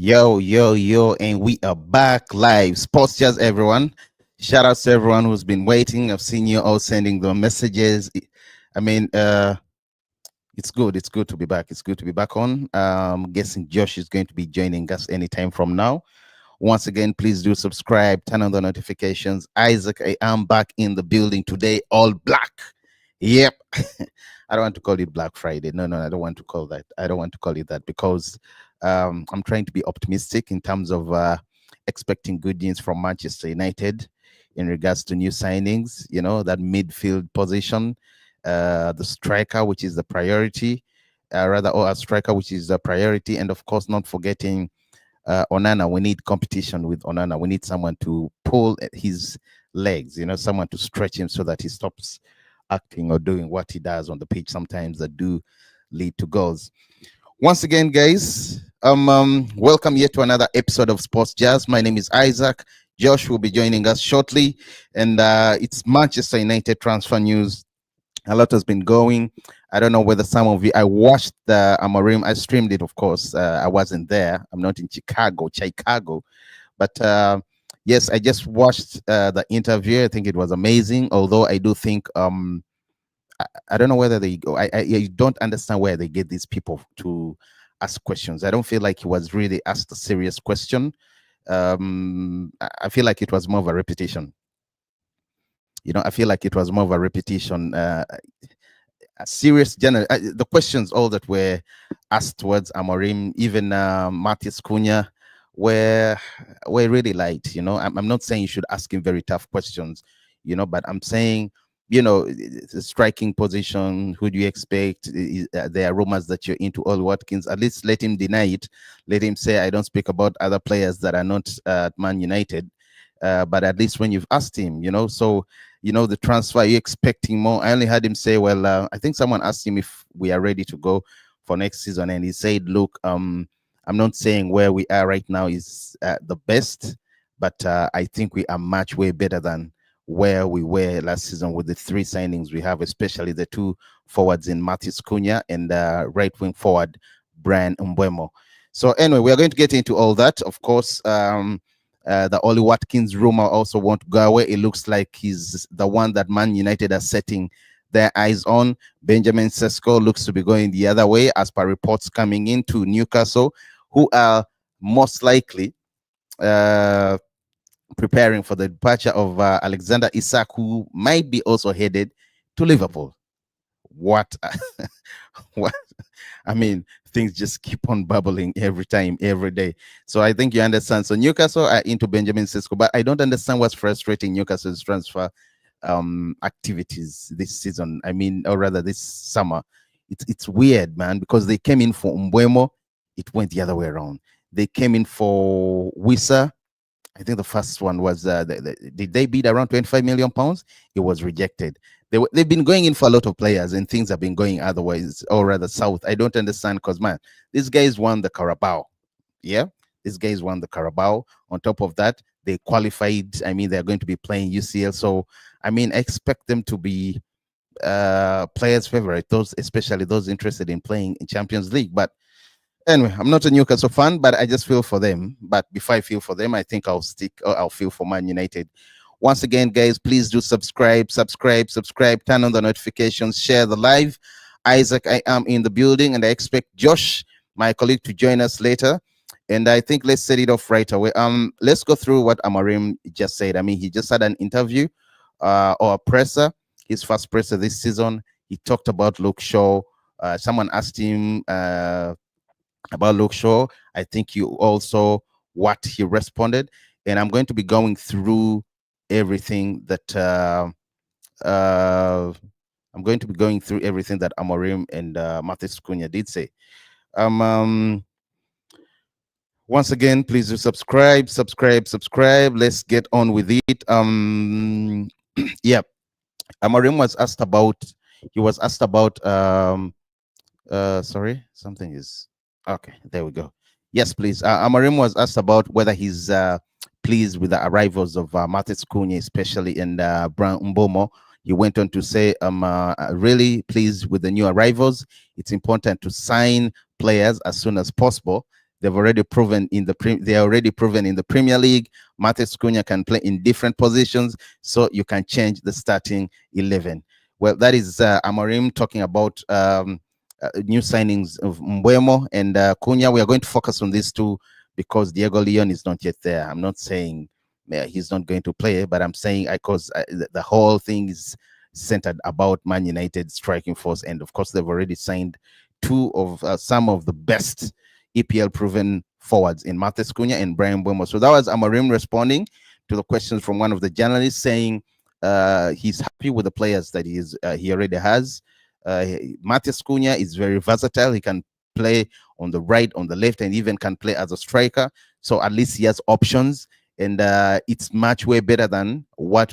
Yo, yo, yo, and we are back live. Sports Jazz, everyone. Shout out to everyone who's been waiting. I've seen you all sending the messages. I mean, it's good. It's good to be back. It's good to be back on. Guessing Josh is going to be joining us anytime from now. Once again, please do subscribe, turn on the notifications. Isaac, I am back in the building today, all black. Yep. I don't want to call it Black Friday. No, I don't want to call that. I don't want to call it that because I'm trying to be optimistic in terms of expecting good news from Manchester United in regards to new signings. You know, that midfield position, the striker, which is the priority, or a striker, which is the priority, and of course, not forgetting Onana. We need competition with Onana. We need someone to pull at his legs. You know, someone to stretch him so that he stops acting or doing what he does on the pitch sometimes that do lead to goals. Once again, guys, welcome yet to another episode of Sports Jazz. My name is Isaac. Josh will be joining us shortly, and it's Manchester United transfer news. A lot has been going. I don't know whether some of you, I watched the Amorim. I streamed it, of course. I wasn't there. I'm not in Chicago, but yes, I just watched the interview. I think it was amazing. Although I do think I don't know whether they go. I don't understand where they get these people to ask questions. I don't feel like he was really asked a serious question. I feel like it was more of a repetition. You know, I feel like it was more of a repetition. A serious general. The questions all that were asked towards Amorim, even Matis Cunha, were really light. You know, I'm not saying you should ask him very tough questions. You know, but I'm saying, you know, the striking position. Who do you expect? There are rumors that you're into Ollie Watkins. At least let him deny it. Let him say, I don't speak about other players that are not at Man United. But at least when you've asked him, you know, so, you know, the transfer, you're expecting more. I only heard him say, well, I think someone asked him if we are ready to go for next season. And he said, look, I'm not saying where we are right now is the best, but I think we are much way better than where we were last season with the three signings we have, especially the two forwards in Matis Cunha and right wing forward Brian Mbeumo. So anyway, we are going to get into all that. Of course, the Ollie Watkins rumor also won't go away. It looks like he's the one that Man United are setting their eyes on. Benjamin Sesko looks to be going the other way, as per reports coming into Newcastle, who are most likely preparing for the departure of Alexander Isak, who might be also headed to Liverpool. What? What? I mean, things just keep on bubbling every time, every day. So I think you understand. So Newcastle are into Benjamin Sesko, but I don't understand what's frustrating Newcastle's transfer activities this season. I mean, or rather this summer. It's weird, man, because they came in for Mbeumo, it went the other way around. They came in for Wissa. I think the first one was did they bid around 25 million pounds? It was rejected. They've been going in for a lot of players, and things have been going otherwise, or rather south. I don't understand, because man, these guys won the Carabao. Yeah, these guys won the Carabao. On top of that, they qualified. I mean, they're going to be playing UCL. So I mean, I expect them to be players' favorite. Those, especially those interested in playing in Champions League. But anyway, I'm not a Newcastle fan, but I just feel for them. But before I feel for them, I think I'll feel for Man United. Once again, guys, please do subscribe, turn on the notifications, share the live. Isaac, I am in the building, and I expect Josh, my colleague, to join us later. And I think let's set it off right away. Let's go through what Amorim just said. I mean, he just had an interview or a presser, his first presser this season. He talked about Luke Shaw. Someone asked him about Luke Shaw. I think you also what he responded, and I'm going to be going through everything that I'm going to be going through everything that Amorim and Matis Cunha did say. Once again, please do subscribe. Let's get on with it. Yeah, Amorim was asked about. He was asked about. Sorry, something is okay. There we go. Yes, please. Amorim was asked about whether he's pleased with the arrivals of Matis Cunha, especially, and Brian Mbeumo. He went on to say, I'm really pleased with the new arrivals. It's important to sign players as soon as possible. They've already proven in they are already proven in the Premier League. Matheus Cunha can play in different positions, so you can change the starting 11. Well, that is Amorim talking about new signings of Mbeumo and Cunha. We are going to focus on these two because Diego Leon is not yet there. I'm not saying he's not going to play, but I'm saying because the whole thing is centered about Man United striking force, and of course they've already signed two of some of the best EPL proven forwards in Matheus Cunha and Bryan Mbeumo. So that was Amorim responding to the questions from one of the journalists, saying he's happy with the players that he already has. Matheus Cunha is very versatile. He can play on the right, on the left, and even can play as a striker. So at least he has options, and it's much way better than or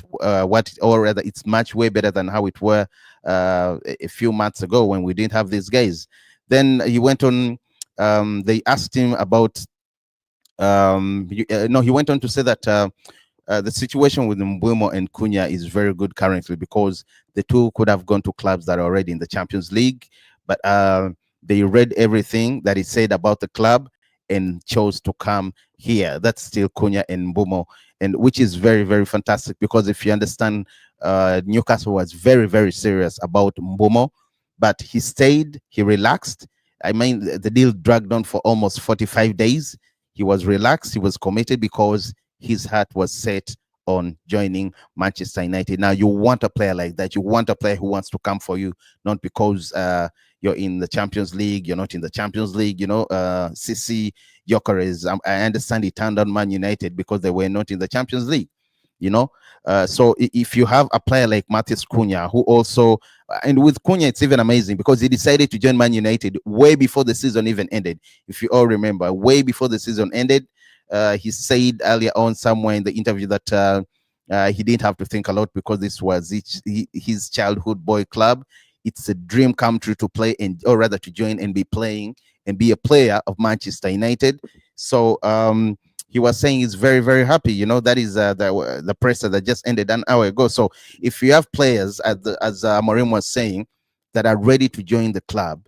rather, it's much way better than how it were a few months ago when we didn't have these guys. Then he went on. They asked him about. No, he went on to say that the situation with Mbeumo and Cunha is very good currently because the two could have gone to clubs that are already in the Champions League, but they read everything that he said about the club and chose to come here. That's still Cunha and Mbeumo, and which is very, very fantastic because if you understand, Newcastle was very, very serious about Mbeumo, but he stayed, he relaxed. I mean, the deal dragged on for almost 45 days. He was relaxed, he was committed because his heart was set on joining Manchester United. Now, you want a player like that. You want a player who wants to come for you, not because you're in the Champions League, you're not in the Champions League, Sisi Gyökeres. I understand he turned on Man United because they were not in the Champions League, so if you have a player like Matheus Cunha, who also, and with Cunha, it's even amazing because he decided to join Man United way before the season even ended. If you all remember, way before the season ended, he said earlier on somewhere in the interview that he didn't have to think a lot because this was his childhood boy club. It's a dream come true to play or rather to join and be playing and be a player of Manchester United. So he was saying he's very, very happy. That is the presser that just ended an hour ago. So if you have players, as Amorim was saying, that are ready to join the club,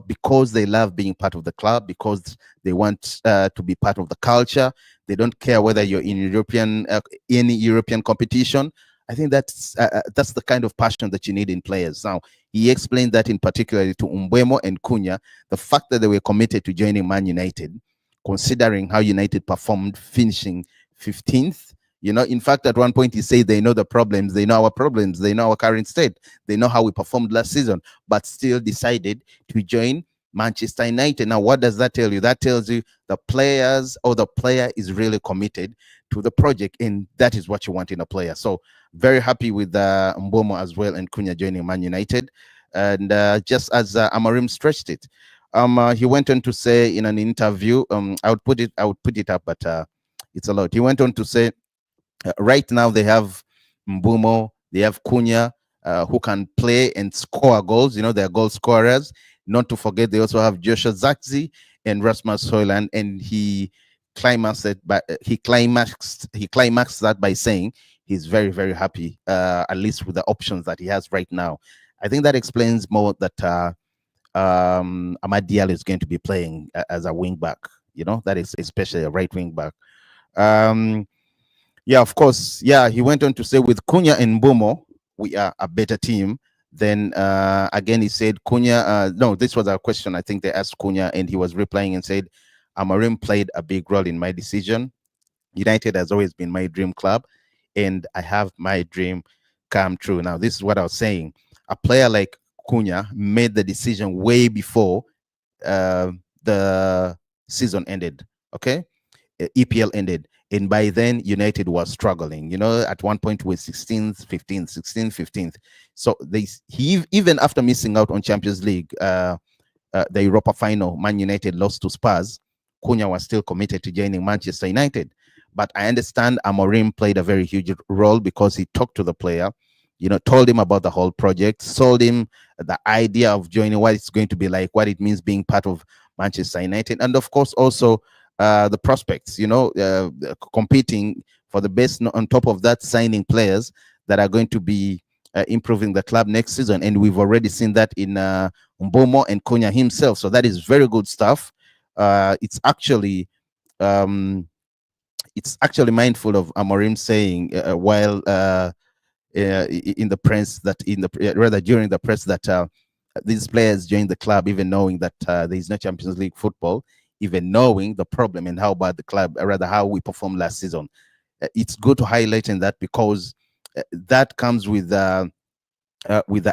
because they love being part of the club, because they want to be part of the culture. They don't care whether you're in any European competition. I think that's the kind of passion that you need in players. Now, he explained that in particular to Mbeumo and Cunha, the fact that they were committed to joining Man United, considering how United performed, finishing 15th. In fact, at one point he said they know the problems, they know our problems, they know our current state, they know how we performed last season, but still decided to join Manchester United. Now, what does that tell you? That tells you the player is really committed to the project, and that is what you want in a player. So very happy with Mbeumo as well and Cunha joining Man United. And just as Amorim stretched it, he went on to say in an interview, I would put it up, but it's a lot. He went on to say, right now they have Mbeumo, they have Cunha, who can play and score goals. They're goal scorers. Not to forget, they also have Joshua Zirkzee and Rasmus Højlund, and he climaxed that by saying he's very, very happy, at least with the options that he has right now. I think that explains more that Amad Diallo is going to be playing as a wing back. That is especially a right wing back. Yeah, of course. Yeah, he went on to say with Cunha and Mbeumo, we are a better team. Then again, he said Cunha. No, this was a question I think they asked Cunha, and he was replying and said, Amorim played a big role in my decision. United has always been my dream club, and I have my dream come true. Now, this is what I was saying. A player like Cunha made the decision way before the season ended. Okay, EPL ended. And by then, United was struggling. At one point with 16th, 15th. So he even after missing out on Champions League, the Europa final, Man United lost to Spurs. Cunha was still committed to joining Manchester United. But I understand Amorim played a very huge role because he talked to the player, told him about the whole project, sold him the idea of joining, what it's going to be like, what it means being part of Manchester United, and of course also the prospects, competing for the best. On top of that, signing players that are going to be improving the club next season, and we've already seen that in Mbeumo and Cunha himself. So that is very good stuff. It's actually um, it's actually mindful of Amorim saying while in the press that in the rather during the press that these players joined the club even knowing that there is no Champions League football, even knowing the problem and how bad the club, rather how we performed last season. It's good to highlight in that because that comes with the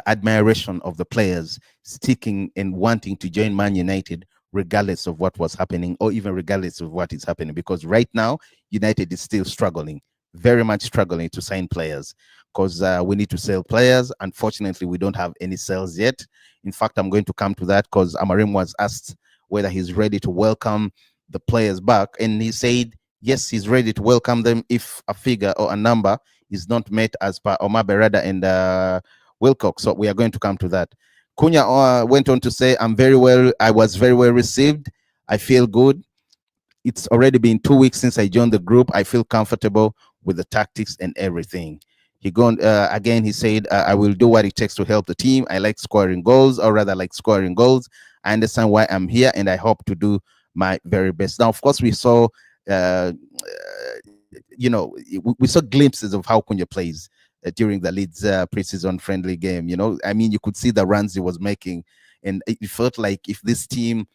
admiration of the players sticking and wanting to join Man United regardless of what was happening or even regardless of what is happening. Because right now, United is still struggling, very much struggling to sign players because we need to sell players. Unfortunately, we don't have any sales yet. In fact, I'm going to come to that because Amarim was asked whether he's ready to welcome the players back. And he said, yes, he's ready to welcome them if a figure or a number is not met as per Omar Berada and Wilcox. So we are going to come to that. Cunha went on to say, I was very well received. I feel good. It's already been 2 weeks since I joined the group. I feel comfortable with the tactics and everything. He gone again. He said, "I will do what it takes to help the team. I like scoring goals, or rather, like scoring goals. I understand why I'm here, and I hope to do my very best." Now, of course, we saw, we saw glimpses of how Cunha plays during the Leeds preseason friendly game. I mean, you could see the runs he was making, and it felt like if this team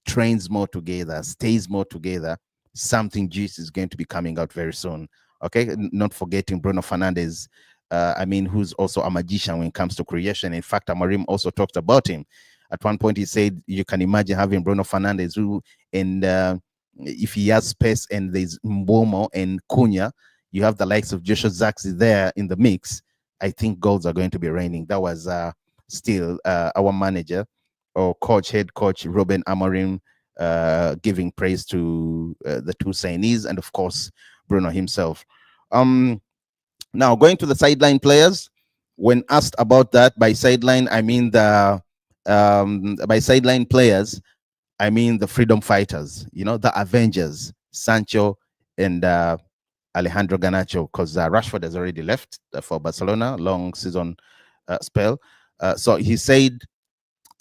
trains more together, stays more together, something juice is going to be coming out very soon. Okay, not forgetting Bruno Fernandes. I mean, who's also a magician when it comes to creation. In fact, Amarim also talked about him. At one point, he said, "You can imagine having Bruno Fernandes, who, and if he has space, and there's Mbomo and Cunha, you have the likes of Joshua Zaxi there in the mix. I think goals are going to be raining." That was still our manager or head coach Ruben Amorim giving praise to the two signees and of course Bruno himself. Now going to the sideline players. When asked about that, by sideline I mean the by sideline players, I mean the freedom fighters, the Avengers, Sancho and Alejandro Garnacho, because Rashford has already left for Barcelona, long season spell. So he said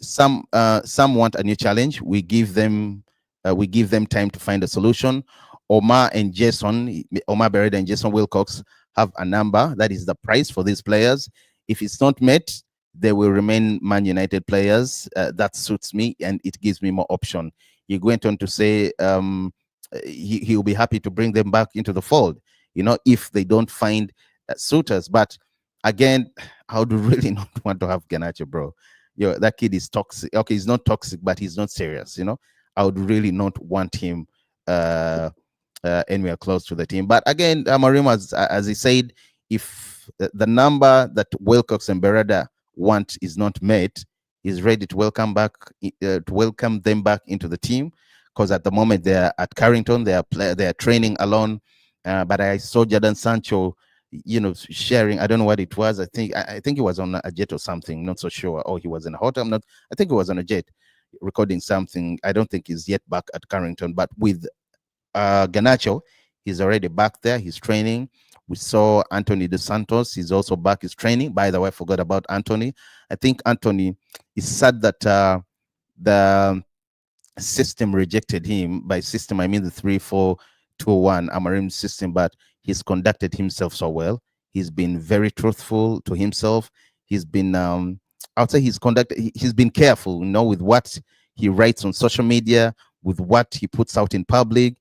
some want a new challenge. We give them time to find a solution. Omar Beretta and Jason Wilcox have a number that is the price for these players. If it's not met, they will remain Man United players. That suits me and it gives me more option. He went on to say he'll be happy to bring them back into the fold, if they don't find suitors. But again, I would really not want to have Garnacho, bro. That kid is toxic. Okay, he's not toxic, but he's not serious. I would really not want him anywhere close to the team. But again, Amorim, as he said, if the number that Wilcox and Berada want is not met, he's ready to welcome them back into the team. Because at the moment they're at Carrington, they are training alone. But I saw Jadon Sancho, sharing. I don't know what it was. I think he was on a jet or something. Not so sure. Or he was in a hotel. I think he was on a jet, recording something. I don't think he's yet back at Carrington. But with Garnacho, he's already back there. He's training. We saw Anthony Dos Santos. He's also back. He's training. By the way, I forgot about Anthony. I think Anthony is sad that the system rejected him. By system, I mean the 3-4-2-1 Amarim system, but he's conducted himself so well. He's been very truthful to himself. He's been, I would say he's been careful, with what he writes on social media, with what he puts out in public.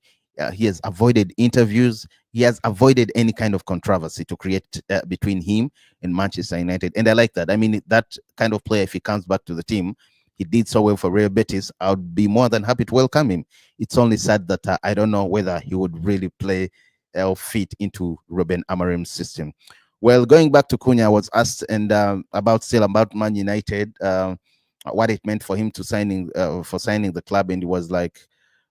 He has avoided interviews. He has avoided any kind of controversy to create between him and Manchester United. And I like that. I mean, that kind of player, if he comes back to the team, he did so well for Real Betis, I would be more than happy to welcome him. It's only sad that I don't know whether he would really play or fit into Ruben Amorim's system. Well, going back to Cunha, I was asked and about Man United, what it meant for him to signing the club, and he was like,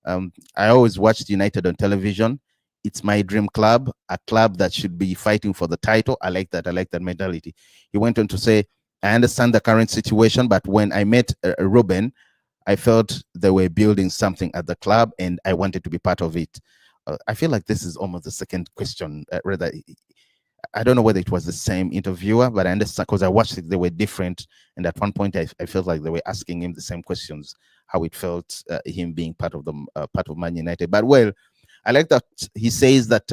I always watched United on television. It's my dream club, a club that should be fighting for the title. I like that. I like that mentality. He went on to say, I understand the current situation, but when I met Ruben, I felt they were building something at the club and I wanted to be part of it. I feel like this is almost the second question. Rather, I don't know whether it was the same interviewer, but I understand because I watched it, they were different. And at one point, I felt like they were asking him the same questions how it felt him being part of Man United. But well, I like that he says that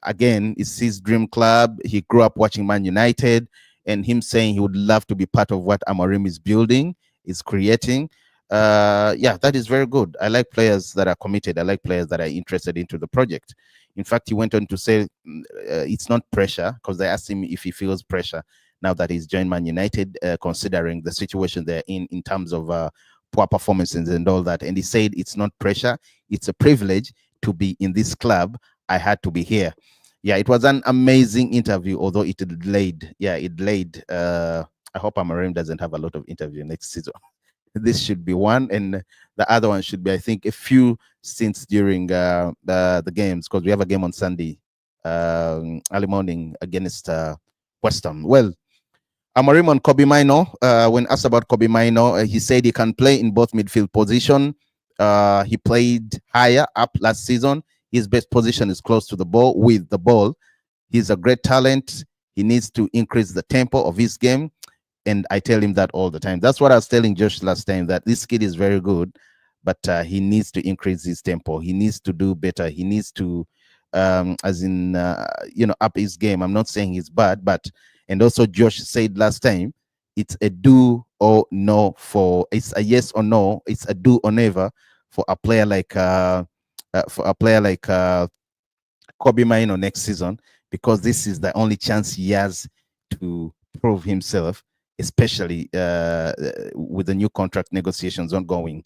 again, it's his dream club. He grew up watching Man United, and him saying he would love to be part of what Amorim is building, is creating. Yeah, that is very good. I like players that are committed. I like players that are interested into the project. In fact, he went on to say it's not pressure, because they asked him if he feels pressure now that he's joined Man United, considering the situation they're in terms of poor performances and all that. And he said it's not pressure, it's a privilege to be in this club. I had to be here. Yeah, it was an amazing interview, although it delayed. Yeah, it delayed. I hope Amorim doesn't have a lot of interview next season. This should be one, and the other one should be, I think, a few stints during the games, because we have a game on Sunday, early morning against West Ham. Well, Amorim on Kobbie Mainoo. When asked about Kobbie Mainoo, he said he can play in both midfield position. He played higher up last season. His best position is close to the ball, with the ball. He's a great talent. He needs to increase the tempo of his game. And I tell him that all the time. That's what I was telling Josh last time, that this kid is very good, but he needs to increase his tempo. He needs to do better. He needs to, up his game. I'm not saying he's bad, but, and also Josh said last time, it's a do or no it's a yes or no. It's a do or never for a player like Kobbie Mainoo next season, because this is the only chance he has to prove himself, especially with the new contract negotiations ongoing.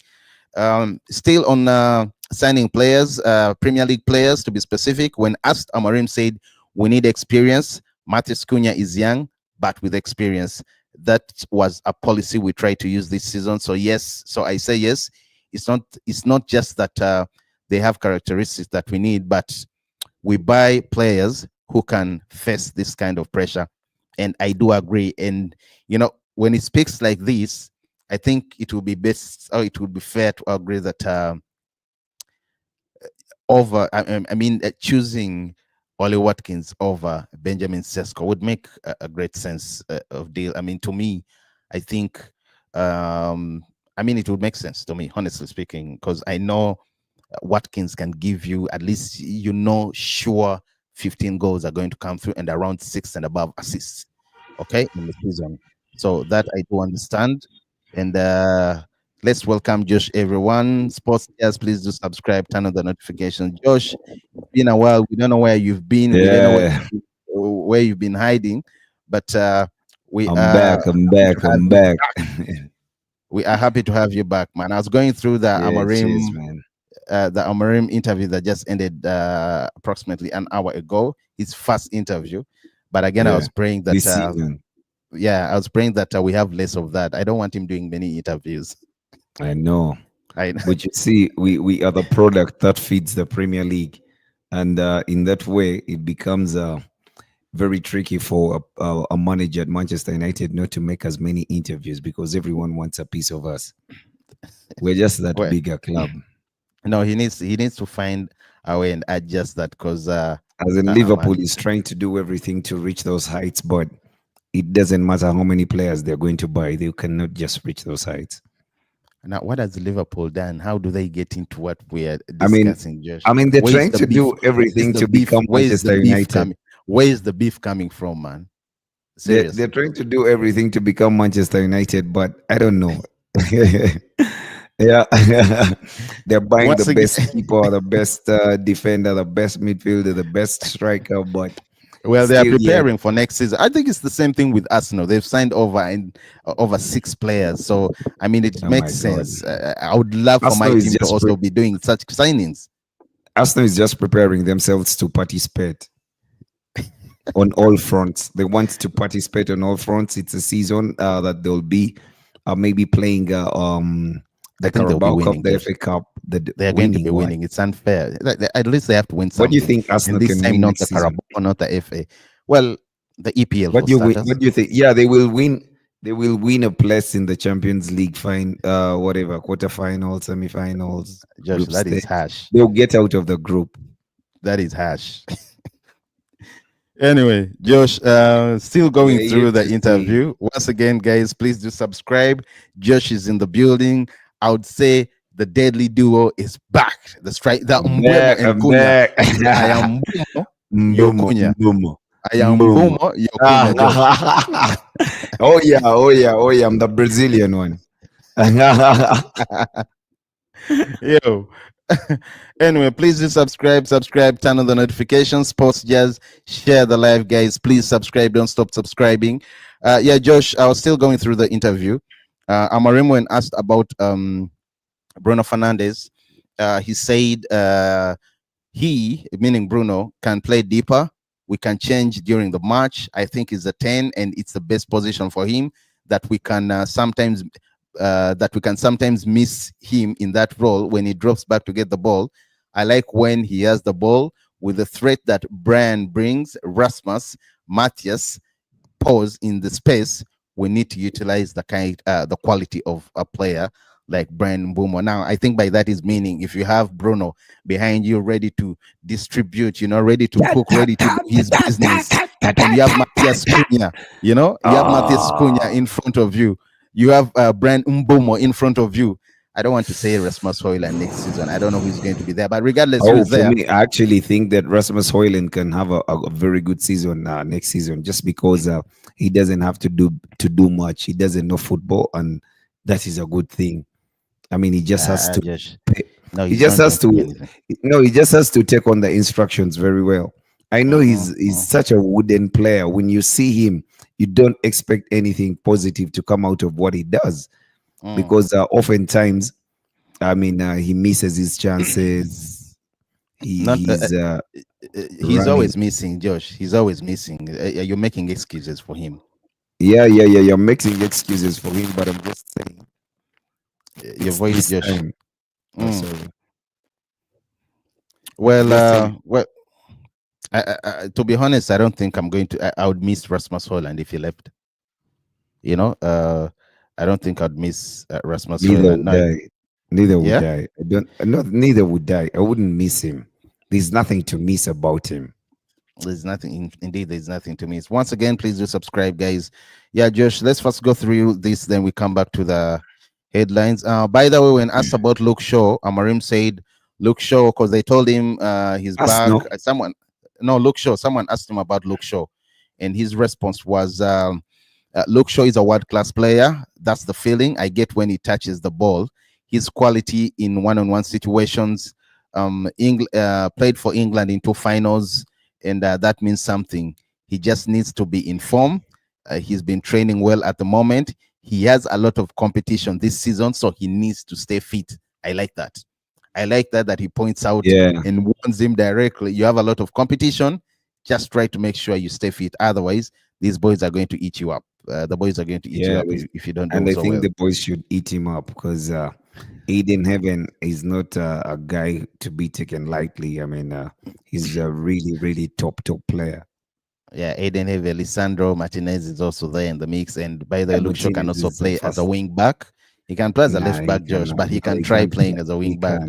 Still on signing players, Premier League players to be specific. When asked, Amorim said, we need experience. Matheus Cunha is young, but with experience. That was a policy we tried to use this season. So yes, so I say yes. It's not just that they have characteristics that we need, but we buy players who can face this kind of pressure. And I do agree. And, when he speaks like this, I think it would be best, or it would be fair to agree that choosing Ollie Watkins over Benjamin Sesko would make a great sense of deal. I mean, to me, I think, it would make sense to me, honestly speaking, because I know Watkins can give you at least, sure 15 goals are going to come through, and around 6 and above assists, okay, in the season. So that I do understand. And let's welcome Josh, everyone. Sports Jazz, please do subscribe, turn on the notification. Josh, it's been a while. We don't know where you've been. Yeah. We don't know where you've been hiding, but I'm back. We are happy to have you back, man. I was going through the Amorim, man. The Amorim interview that just ended approximately an hour ago. His first interview, but again, I was praying that I was praying that we have less of that. I don't want him doing many interviews. I know. But you see, we are the product that feeds the Premier League, and in that way, it becomes very tricky for a manager at Manchester United not to make as many interviews, because everyone wants a piece of us. We're just that bigger club. No, he needs to find a way and adjust that, because as in Liverpool is trying to do everything to reach those heights, but it doesn't matter how many players they're going to buy, they cannot just reach those heights. Now, what has Liverpool done? How do they get into what we are discussing, Josh? They're trying to do everything to become Manchester United. Where is the beef coming from, man? Seriously. They're trying to do everything to become Manchester United, but I don't know. Yeah, they're buying the best keeper, the best defender, the best midfielder, the best striker, but they are preparing for next season. I think it's the same thing with Arsenal. They've signed over 6 players, so it makes sense. I would love for my team to also be doing such signings. Arsenal is just preparing themselves to participate on all fronts. They want to participate on all fronts. It's a season that they'll be maybe playing the Carabao Cup, the FA Cup. They're going to be winning. It's unfair. At least they have to win something. What do you think Arsenal can win not the Carabao, not the FA? Well, the EPL. What do you think? Yeah, they will win. They will win a place in the Champions League, quarterfinals, semifinals. Josh, that is harsh. They'll get out of the group. That is harsh. Anyway, Josh, still going through the interview. Once again, guys, please do subscribe. Josh is in the building. I would say the deadly duo is back. The strike, the I'm Mbwemo back. and I'm Cunha. back. I am Mbumo, you're Mbomo, Cunha. Mbomo, I am Mbomo. Mbumo, you're Cunha, Josh. Oh yeah, oh yeah, oh yeah. I'm the Brazilian one. Yo. Anyway, please do subscribe, turn on the notifications, post jazz, share the live, guys. Please subscribe, don't stop subscribing. Yeah, Josh, I was still going through the interview. Amorim, when asked about Bruno Fernandes, he said he, meaning Bruno, can play deeper. We can change during the match. I think it's a 10, and it's the best position for him that we can sometimes miss him in that role when he drops back to get the ball. I like when he has the ball with the threat that Brian brings, Rasmus, Matthias, pause in the space. We need to utilize the quality of a player like Brian Mbumo. Now, I think by that is meaning if you have Bruno behind you, ready to distribute, ready to cook, ready to do his business, and you have Matthias Cunha, you have Matthias Cunha in front of you. You have Brian Mbumo in front of you. I don't want to say Rasmus Højlund next season. I don't know who's going to be there, but regardless who's there. Me, I actually think that Rasmus Højlund can have a very good season next season, just because he doesn't have to do much. He doesn't know football, and that is a good thing. I mean, he just has to. He just has to. No, he just has to take on the instructions very well. I know he's such a wooden player. When you see him, you don't expect anything positive to come out of what he does, because oftentimes, I mean, he misses his chances. He's always missing, Josh. He's always missing. You're making excuses for him. Yeah. You're making excuses for him, but I'm just saying. Your voice, Josh. Sorry. Well, to be honest, I don't think I'm going to. I would miss Rasmus Højlund if he left. I don't think I'd miss Rasmus Højlund. Neither would I. Neither would I. I wouldn't miss him. There's nothing to miss about him. There's nothing. Indeed, there's nothing to miss. Once again, please do subscribe, guys. Yeah, Josh, let's first go through this, then we come back to the headlines. By the way, when asked about Luke Shaw, Amorim said Luke Shaw, because they told him he's back. Luke Shaw. Someone asked him about Luke Shaw, and his response was, Luke Shaw is a world-class player. That's the feeling I get when he touches the ball. His quality in one-on-one situations. Played for England in 2 finals, and that means something. He just needs to be in form. He's been training well at the moment. He has a lot of competition this season, so he needs to stay fit. I like that. That he points out and warns him directly. You have a lot of competition. Just try to make sure you stay fit. Otherwise, these boys are going to eat you up. The boys are going to eat you up if you don't do and so I think well. The boys should eat him up, because Aiden Heaven is not a guy to be taken lightly. I mean, he's a really, really top player. Yeah, Aiden Heaven, Lisandro Martinez is also there in the mix. And by the way, Luke Shaw can also play as a wing back. He can play as a left back, Josh, but he can try playing as a wing back.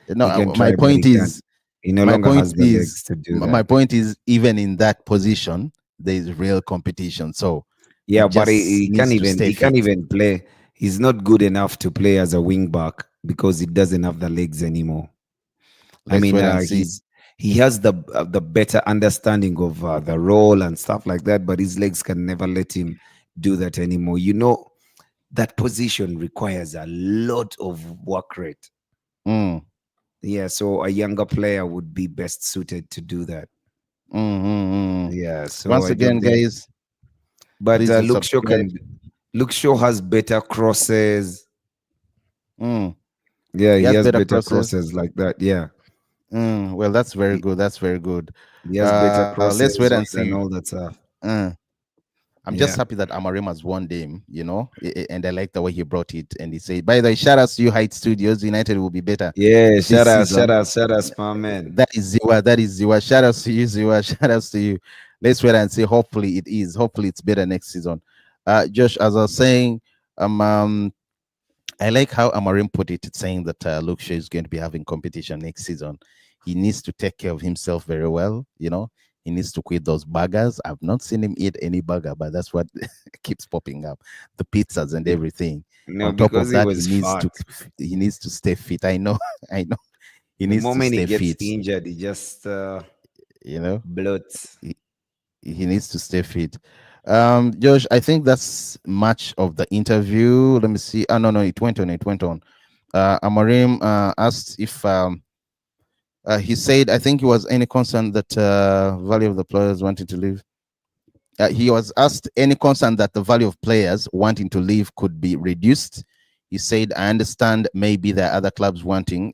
No, my point is, he no longer has the legs to do that. My point is, even in that position, there is real competition. So yeah, but he can't even play. He's not good enough to play as a wing back because he doesn't have the legs anymore. He has the better understanding of the role and stuff like that, but his legs can never let him do that anymore. That position requires a lot of work rate. Yeah, so a younger player would be best suited to do that. Yeah. So once again, guys, but Luke Shaw has better crosses. Yeah, he has better crosses like that. Yeah. Well, that's very good. That's very good. He has better crosses. Let's wait and see. And all that stuff. I'm just happy that Amorim has won them, and I like the way he brought it. And he said, by the way, shout out to you, Heights Studios. United will be better. Yeah, shout out, my man. That is Ziwa. Shout out to you, Ziwa. Shout out to you. Let's wait and see. Hopefully it is. Hopefully it's better next season. Josh, as I was saying, I like how Amorim put it, saying that Luke Shaw is going to be having competition next season. He needs to take care of himself very well, He he needs to quit those burgers. I've not seen him eat any burger, but that's what keeps popping up. The pizzas and everything. No, On top because of he that, was fat. he needs to stay fit. I know, I know. He The needs to moment he stay gets fit. injured, he just You know, bloats. he needs to stay fit. Josh, I think that's much of the interview. Let me see. Oh no, it went on. It went on. Amorim asked if he said, I think he was any concern that value of the players wanting to leave. He was asked any concern that the value of players wanting to leave could be reduced. He said, I understand maybe there are other clubs waiting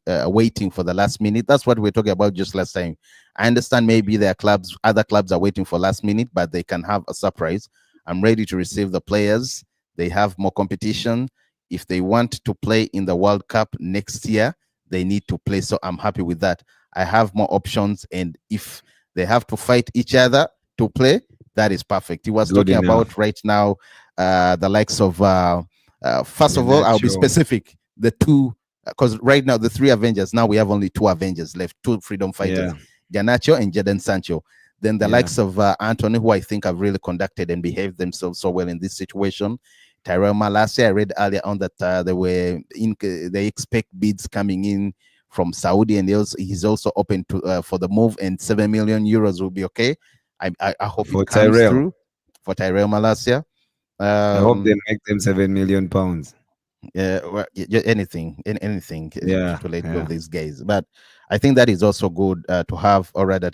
for the last minute. That's what we are talking about just last time. I understand maybe there are other clubs are waiting for last minute, but they can have a surprise. I'm ready to receive the players. They have more competition. If they want to play in the World Cup next year, they need to play. So I'm happy with that. I have more options. And if they have to fight each other to play, that is perfect. He was Good talking enough. about right now the likes of first of all, I'll be specific. The two, because right now the three Avengers. Now we have only two Avengers left, two freedom fighters, Garnacho and Jadon Sancho. Then the likes of Anthony, who I think have really conducted and behaved themselves so well in this situation. Tyrell Malacia, I read earlier on that they expect bids coming in from Saudi, and he's also open to for the move, and 7 million euros will be okay. I hope for it comes Tyrell. through for Tyrell Malacia. I hope they make them £7 million. Yeah, well, anything Yeah, to let go of these guys. But I think that is also good to have already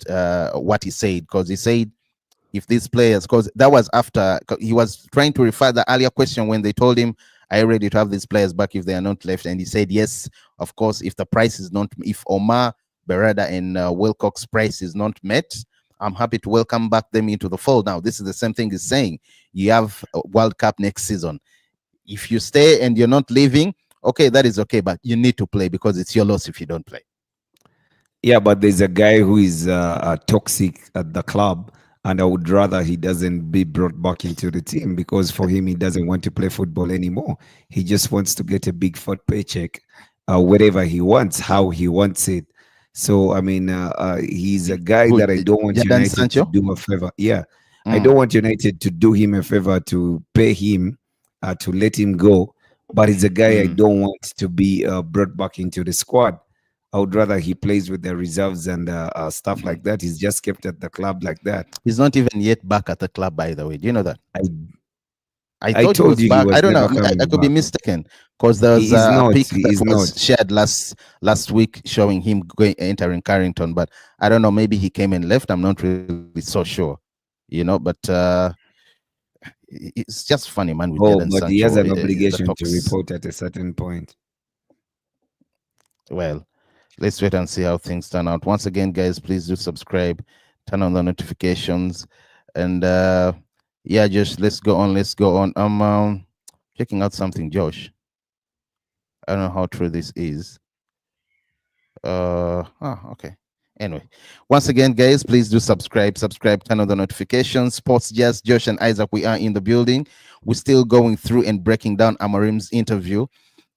what he said, because he said if these players, because that was after he was trying to refer the earlier question when they told him, are you ready to have these players back if they are not left? And he said, yes, of course, if the price is not, if Omar, Berada, and Wilcox price is not met, I'm happy to welcome back them into the fold. Now, this is the same thing he's saying. You have a World Cup next season. If you stay and you're not leaving, okay, that is okay, but you need to play because it's your loss if you don't play. Yeah, but there's a guy who is toxic at the club, and I would rather he doesn't be brought back into the team, because for him, he doesn't want to play football anymore. He just wants to get a big fat paycheck, whatever he wants, how he wants it. So, I mean, he's a guy that I don't want Jadon United Sancho? to do a favor. Yeah, I don't want United to do him a favor to pay him, to let him go. But he's a guy I don't want to be brought back into the squad. I would rather he plays with the reserves and stuff like that. He's just kept at the club like that. He's not even yet back at the club, by the way. Do you know that? I I thought told he you was back. I don't know. I could be back. mistaken, because there was a pic that was not. shared last week showing him entering Carrington, but I don't know. Maybe he came and left. I'm not really so sure, you know. But it's just funny, man. With Jadon but Sancho, he has an obligation to report at a certain point. Well, let's wait and see how things turn out. Once again, guys, please do subscribe, turn on the notifications, and yeah, just let's go on. I'm checking out something, Josh. I don't know how true this is. Okay. Anyway, once again, guys, please do subscribe, turn on the notifications. Sports Jazz, Josh and Isaac, we are in the building. We're still going through and breaking down Amorim's interview.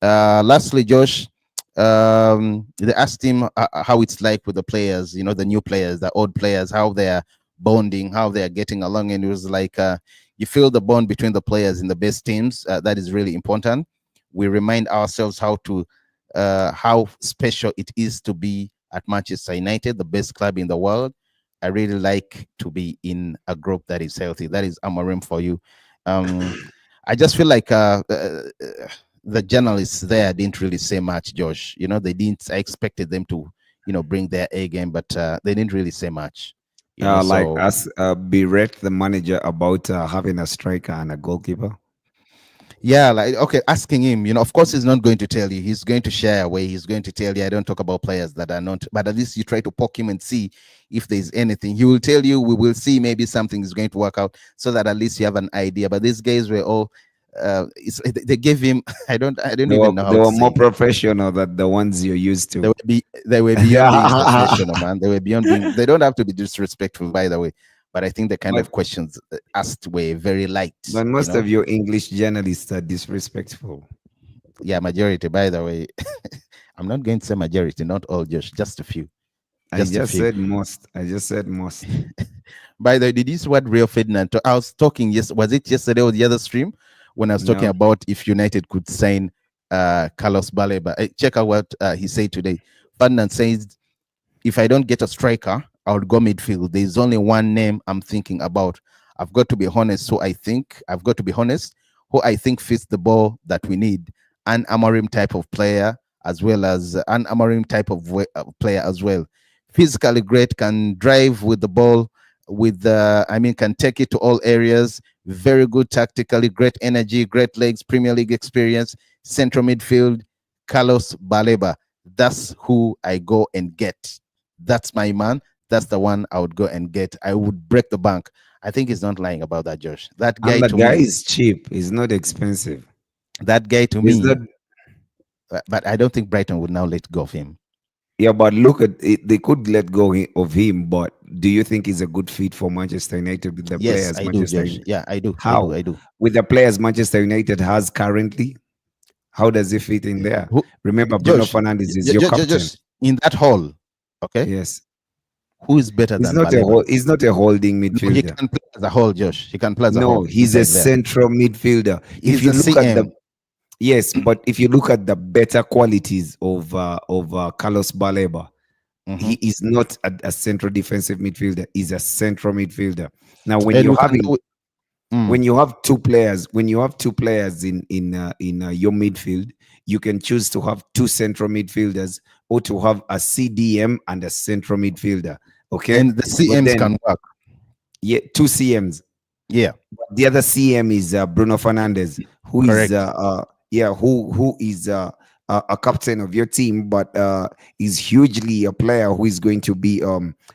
Lastly, Josh, they asked him how it's like with the players, you know, the new players, the old players, how they're bonding, how they're getting along. And it was like, you feel the bond between the players in the best teams. That is really important. We remind ourselves how special it is to be at Manchester United, the best club in the world. I really like to be in a group that is healthy. That is Amorim for you. I just feel like the journalists there didn't really say much, Josh. You know, they didn't. I expected them to, you know, bring their A game, but they didn't really say much. You know, like us berate the manager about having a striker and a goalkeeper. Yeah, like, okay, asking him, you know, of course he's not going to tell you. He's going to share away. He's going to tell you, I don't talk about players that are not, but at least you try to poke him and see if there's anything. He will tell you, we will see, maybe something is going to work out, so that at least you have an idea. But these guys were all they gave him I don't even know how they to were say more it. professional than the ones you're used to. They were beyond being professional, man. They were beyond being, they don't have to be disrespectful, by the way. But I think the kind of questions asked were very light. But most of your English journalists are disrespectful. Yeah, majority, by the way. I'm not going to say majority, not all, just a few. I Just a just few. said most. I just said most. By the way, did you see what Rio Ferdinand? I was talking, yes, was it yesterday or the other stream when I was talking No. about if United could sign Carlos Baleba? Check out what he said today. Ferdinand says, if I don't get a striker, I would go midfield. There's only one name I'm thinking about. I've got to be honest. So I think I've got to be honest. Who I think fits the ball that we need, an Amorim type of player as well as an Amorim type of player as well. Physically great, can drive with the ball, with the can take it to all areas. Very good tactically, great energy, great legs, Premier League experience, central midfield. Carlos Baleba. That's who I go and get. That's my man. That's the one I would go and get. I would break the bank. I think he's not lying about that, Josh. That guy And the to guy me, is cheap. He's not expensive. that guy to He's not. me, but I don't think Brighton would now let go of him. Yeah, but look at it. They could let go of him, but do you think he's a good fit for Manchester United with the Yes, players I do, Manchester Josh. United? Yeah, I do. I do. How? I do. With the players Manchester United has currently, how does he fit in there? Who, Remember, Bruno Josh, Fernandes is your captain. just in that hall, okay? Yes. Who is better He's than not Baleba? he's not a holding No, he midfielder. can play as a whole, Josh. He can play as a No, whole he's a inside there. central midfielder. If He's you a look at the CM. yes, but if you look at the better qualities of Carlos Baleba, he is not a central defensive midfielder. He's a central midfielder. Now, when And you're we can having do it. when you have two players, in your midfield, you can choose to have two central midfielders or to have a CDM and a central midfielder. Okay, And the but CMs then can work. yeah, two CMs. Yeah, The other CM is Bruno Fernandes, who is correct. who is a captain of your team, but is hugely a player who is going to be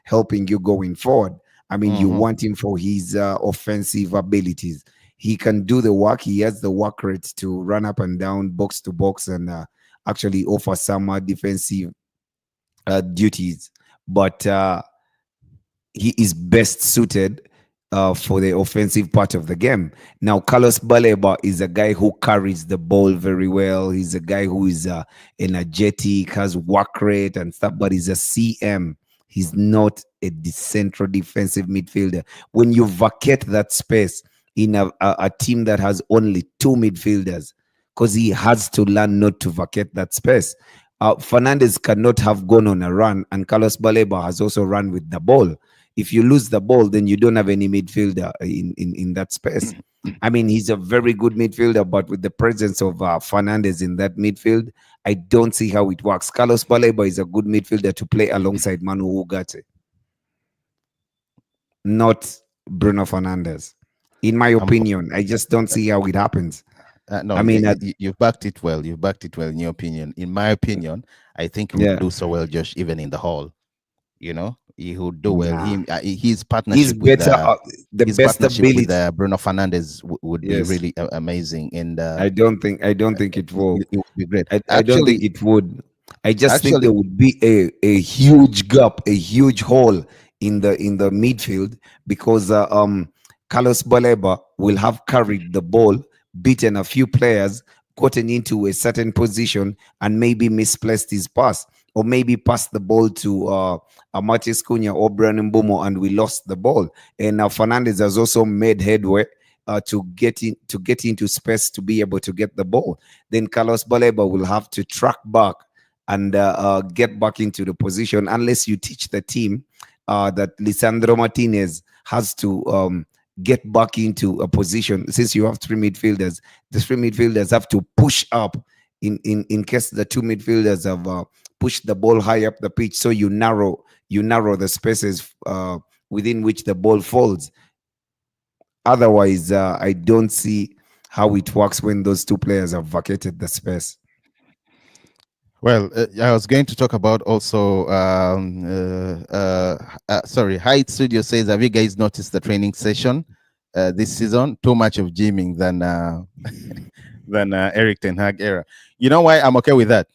helping you going forward. I mean, you want him for his offensive abilities. He can do the work. He has the work rate to run up and down, box to box, and actually offer some defensive duties. But he is best suited for the offensive part of the game. Now, Carlos Baleba is a guy who carries the ball very well. He's a guy who is energetic, has work rate and stuff, but he's a CM. He's not a central defensive midfielder. When you vacate that space in a team that has only two midfielders, because he has to learn not to vacate that space. Fernandes cannot have gone on a run, and Carlos Baleba has also run with the ball. If you lose the ball, then you don't have any midfielder in that space. I mean, he's a very good midfielder, but with the presence of Fernandes in that midfield, I don't see how it works. Carlos Baleba is a good midfielder to play alongside Manu Ugarte, not Bruno Fernandes. In my opinion, I just don't see how it happens. No, I mean, you backed it well. You backed it well in your opinion. In my opinion, I think he would do so well, Josh, even in the hall. You know, he would do well. His partnership he's better. with The best ability with Bruno Fernandes would be really amazing. And I don't think it will. It would be great. I don't think it would. I just think there would be a huge gap, a huge hole in the midfield because Carlos Baleba will have carried the ball, beaten a few players, gotten into a certain position, and maybe misplaced his pass, or maybe passed the ball to Matis Cunha or Brandon Mbumo, and we lost the ball. And Fernandes has also made headway to get into space to be able to get the ball. Then Carlos Baleba will have to track back and get back into the position, unless you teach the team that Lisandro Martinez has to get back into a position. Since you have three midfielders, the three midfielders have to push up in case the two midfielders have pushed the ball high up the pitch, so you narrow the spaces within which the ball falls. Otherwise, I don't see how it works when those two players have vacated the space. Well, I was going to talk about also. Sorry, Height Studio says, "Have you guys noticed the training session this season? Too much of gymming than Eric Ten Hag era." You know why I'm okay with that?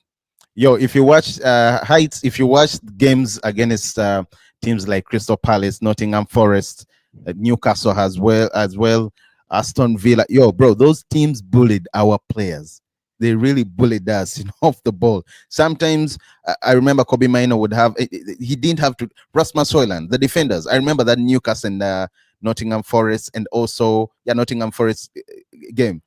Yo, if you watch Heights, if you watch games against teams like Crystal Palace, Nottingham Forest, Newcastle as well, Aston Villa, yo, bro, those teams bullied our players. they really bullied us, off the ball. Sometimes I remember Kobe Mino would have, he didn't have to, Rasmus Højlund, the defenders. I remember that Newcastle and Nottingham Forest, and also, yeah, Nottingham Forest game.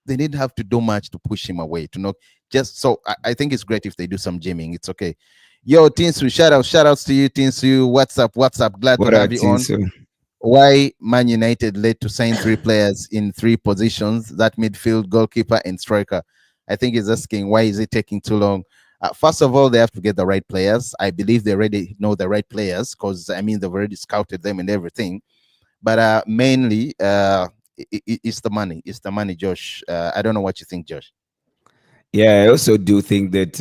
They didn't have to do much to push him away, to know. Just so I think it's great if they do some gymming. It's okay. Yo, Tinsu, shout outs to you, Tinsu. What's up? Glad to have you on. Why Man United led to sign 3 players in 3 positions, that midfield, goalkeeper, and striker? I think he's asking, why is it taking too long? First of all, they have to get the right players. I believe they already know the right players, because I mean, they've already scouted them and everything. But mainly, it's the money. It's the money, Josh. I don't know what you think, Josh. Yeah, I also do think that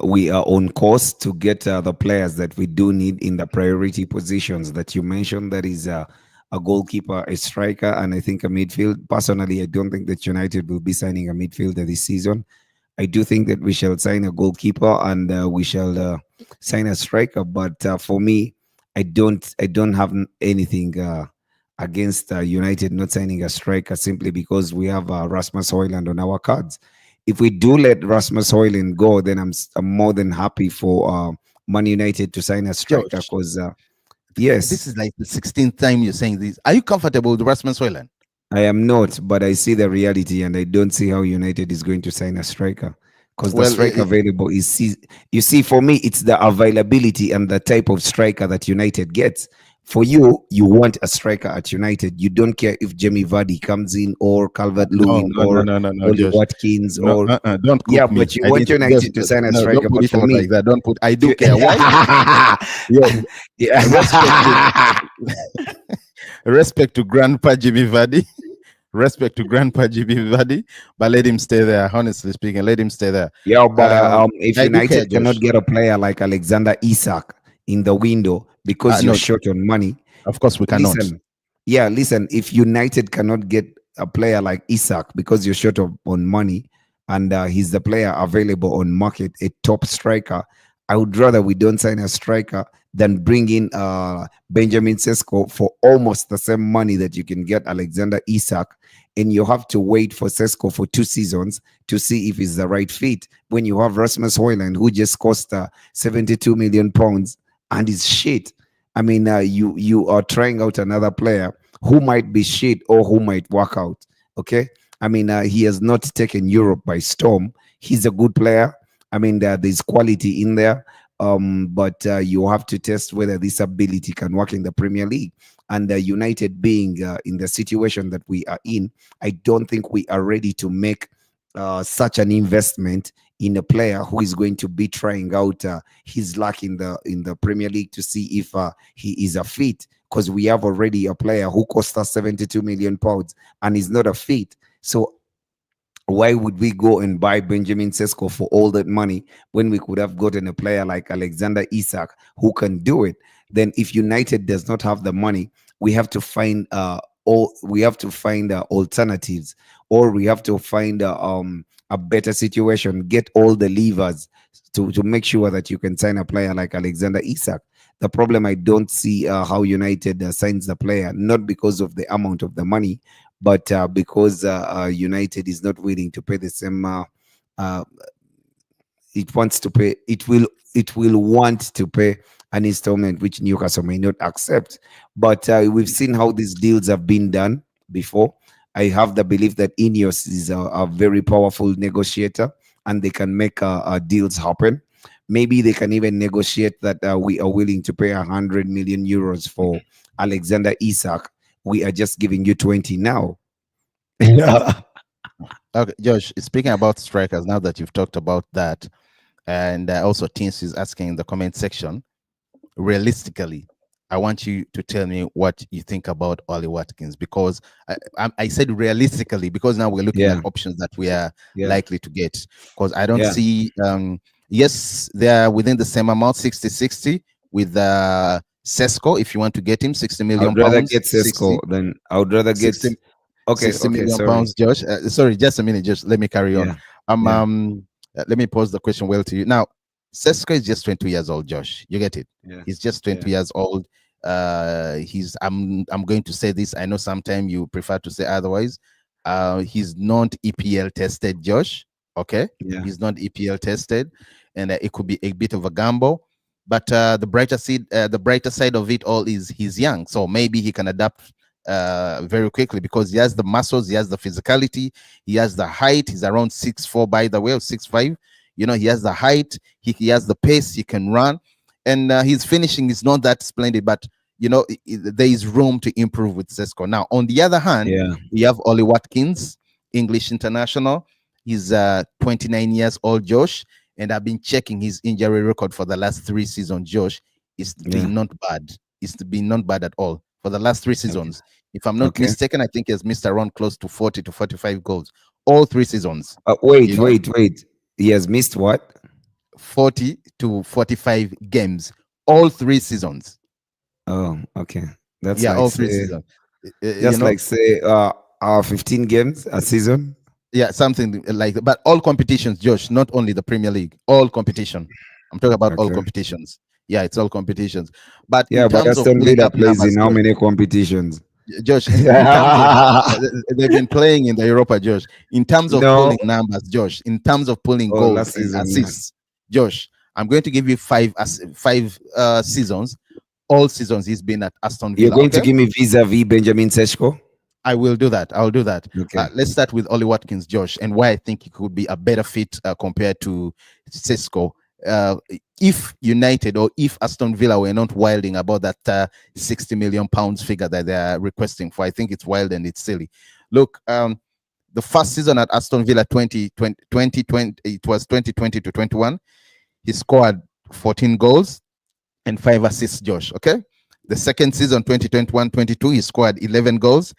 we are on course to get the players that we do need in the priority positions that you mentioned. That is a goalkeeper, a striker, and I think a midfield. Personally, I don't think that United will be signing a midfielder this season. I do think that we shall sign a goalkeeper and we shall sign a striker. But for me, I don't have anything against United not signing a striker simply because we have Rasmus Højlund on our cards. If we do let Rasmus Højlund go, then I'm more than happy for Man United to sign a striker, because yes, this is like the 16th time you're saying this. Are you comfortable with Rasmus Højlund? I am not, but I see the reality, and I don't see how United is going to sign a striker, because the striker available is, you see, for me, it's the availability and the type of striker that United gets. For you, you want a striker at United. You don't care if Jamie Vardy comes in or Calvert-Lewin or Watkins or don't cook me. But you want United to sign a striker. But for me, like that. Don't put. I do care. Why? Respect to Grandpa Jimmy Vardy. Respect to Grandpa Jimmy Vardy, but let him stay there. Honestly speaking, let him stay there. Yeah, but if United cannot get a player like Alexander Isak in the window because you're short on money, of course we cannot. Listen, if United cannot get a player like Isak because you're short on money, and he's the player available on market, a top striker, I would rather we don't sign a striker than bring in Benjamin Sesko for almost the same money that you can get Alexander Isak, and you have to wait for Sesko for 2 seasons to see if he's the right fit, when you have Rasmus Højlund, who just cost 72 million pounds and is shit. I mean, you are trying out another player who might be shit or who might work out. Okay, I mean, he has not taken Europe by storm. He's a good player. I mean, there's quality in there, but you have to test whether this ability can work in the Premier League. And United being in the situation that we are in, I don't think we are ready to make such an investment in a player who is going to be trying out his luck in the Premier League to see if he is a fit, because we have already a player who cost us 72 million pounds and is not a fit. So why would we go and buy Benjamin Sesko for all that money when we could have gotten a player like Alexander Isak who can do it? Then if United does not have the money, we have to find alternatives, or we have to find a better situation, get all the levers to make sure that you can sign a player like Alexander Isak. The problem, I don't see how United signs the player, not because of the amount of the money, but because United is not willing to pay the same. It wants to pay. It will want to pay an installment which Newcastle may not accept. But we've seen how these deals have been done before. I have the belief that Ineos is a very powerful negotiator, and they can make deals happen. Maybe they can even negotiate that we are willing to pay 100 million euros for Alexander Isak. We are just giving you 20 now. Okay, Josh, speaking about strikers, now that you've talked about that, and also Teens is asking in the comment section, realistically, I want you to tell me what you think about Ollie Watkins, because I said realistically, because now we're looking at options that we are likely to get, because I don't see, yes, they're within the same amount, 60-60 with Sesko. If you want to get him, 60 million pounds. I'd rather get Sesko than I would rather get 60 million pounds, Josh. Sorry, just a minute, just let me carry on. Let me pose the question well to you. Now, Sesko is just 20 years old, Josh. You get it? Yeah. He's just 20 years old. I'm going to say this. I know sometimes you prefer to say otherwise. He's not EPL tested, Josh. Okay, Yeah. he's not EPL tested, and it could be a bit of a gamble. But the brighter side of it all is he's young, so maybe he can adapt very quickly because he has the muscles, he has the physicality, he has the height. He's around 6'4", by the way, or 6'5". You know, he has the height, he has the pace, he can run, and his finishing is not that splendid, but you know, there is room to improve with Sesko. Now, on the other hand, Yeah. we have Ollie Watkins, English international. He's 29 years old, Josh, and I've been checking his injury record for the last 3 seasons, Josh. It's Yeah. been not bad. It's been not bad at all for the last 3 seasons. Okay. If I'm not Okay. mistaken, I think he has missed around close to 40 to 45 goals all 3 seasons. Wait, You know, wait. He has missed what? 40 to 45 games all 3 seasons. Oh, okay. That's Yeah, like all three say, seasons. You just know, like say, 15 games a season. yeah, something like that. But all competitions, Josh, not only the Premier League, all competition. I'm talking about all Okay. competitions. Yeah, it's all competitions. But in Yeah, but terms of Aston pulling Villa up plays numbers, in how Josh, many competitions? Josh, in terms of they've been playing in the Europa, Josh. In terms of No. pulling numbers, Josh, in terms of pulling Oh, goals last and season, yeah. assists, Josh, I'm going to give you five seasons. All seasons he's been at Aston You're Villa. going to Okay, give me vis-a-vis Benjamin Sesko? I will do that. I'll do that. Okay. Let's start with Ollie Watkins, Josh, and why I think he could be a better fit compared to Cisco. If United or if Aston Villa were not wilding about that 60 million pounds figure that they are requesting for, I think it's wild and it's silly. Look, the first season at Aston Villa 2020, it was 2020 to 21. He scored 14 goals and 5 assists, Josh. Okay. The second season, 2021-22, he scored 11 goals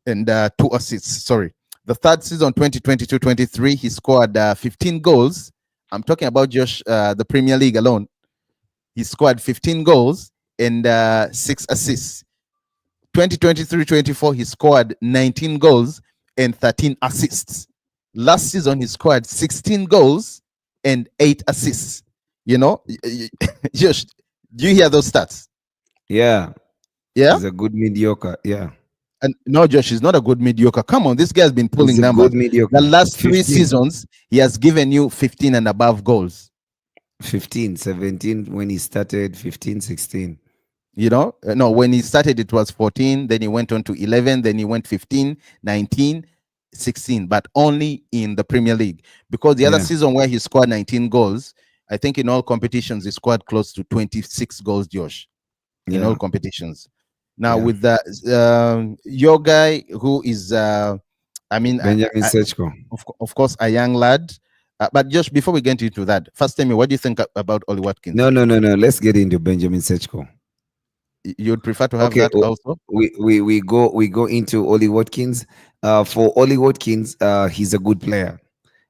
and 2 assists. Sorry. The third season, 2022-23, he scored 15 goals. I'm talking about Josh, the Premier League alone. He scored 15 goals and 6 assists. 2023-24, he scored 19 goals and 13 assists. Last season, he scored 16 goals and 8 assists. You know, Josh, do you hear those stats? Yeah. Yeah. He's a good mediocre. Yeah. And no, Josh is not a good mediocre. Come on, this guy's been pulling He's a numbers. good mediocre. The last 3 15. seasons, he has given you 15 and above goals. 15, 17 when he started, 15, 16. You know, no, when he started, it was 14. Then he went on to 11. Then he went 15, 19, 16, but only in the Premier League. Because the other Yeah. season where he scored 19 goals, I think in all competitions, he scored close to 26 goals, Josh, in Yeah. all competitions. Now, Yeah. with the your guy who is, I mean, Benjamin Sesko. of course, a young lad. But Josh, before we get into that, first tell me, what do you think about Ollie Watkins? No. Let's get into Benjamin Sesko. You'd prefer to have Okay, that also? we go into Ollie Watkins. For Ollie Watkins, he's a good player.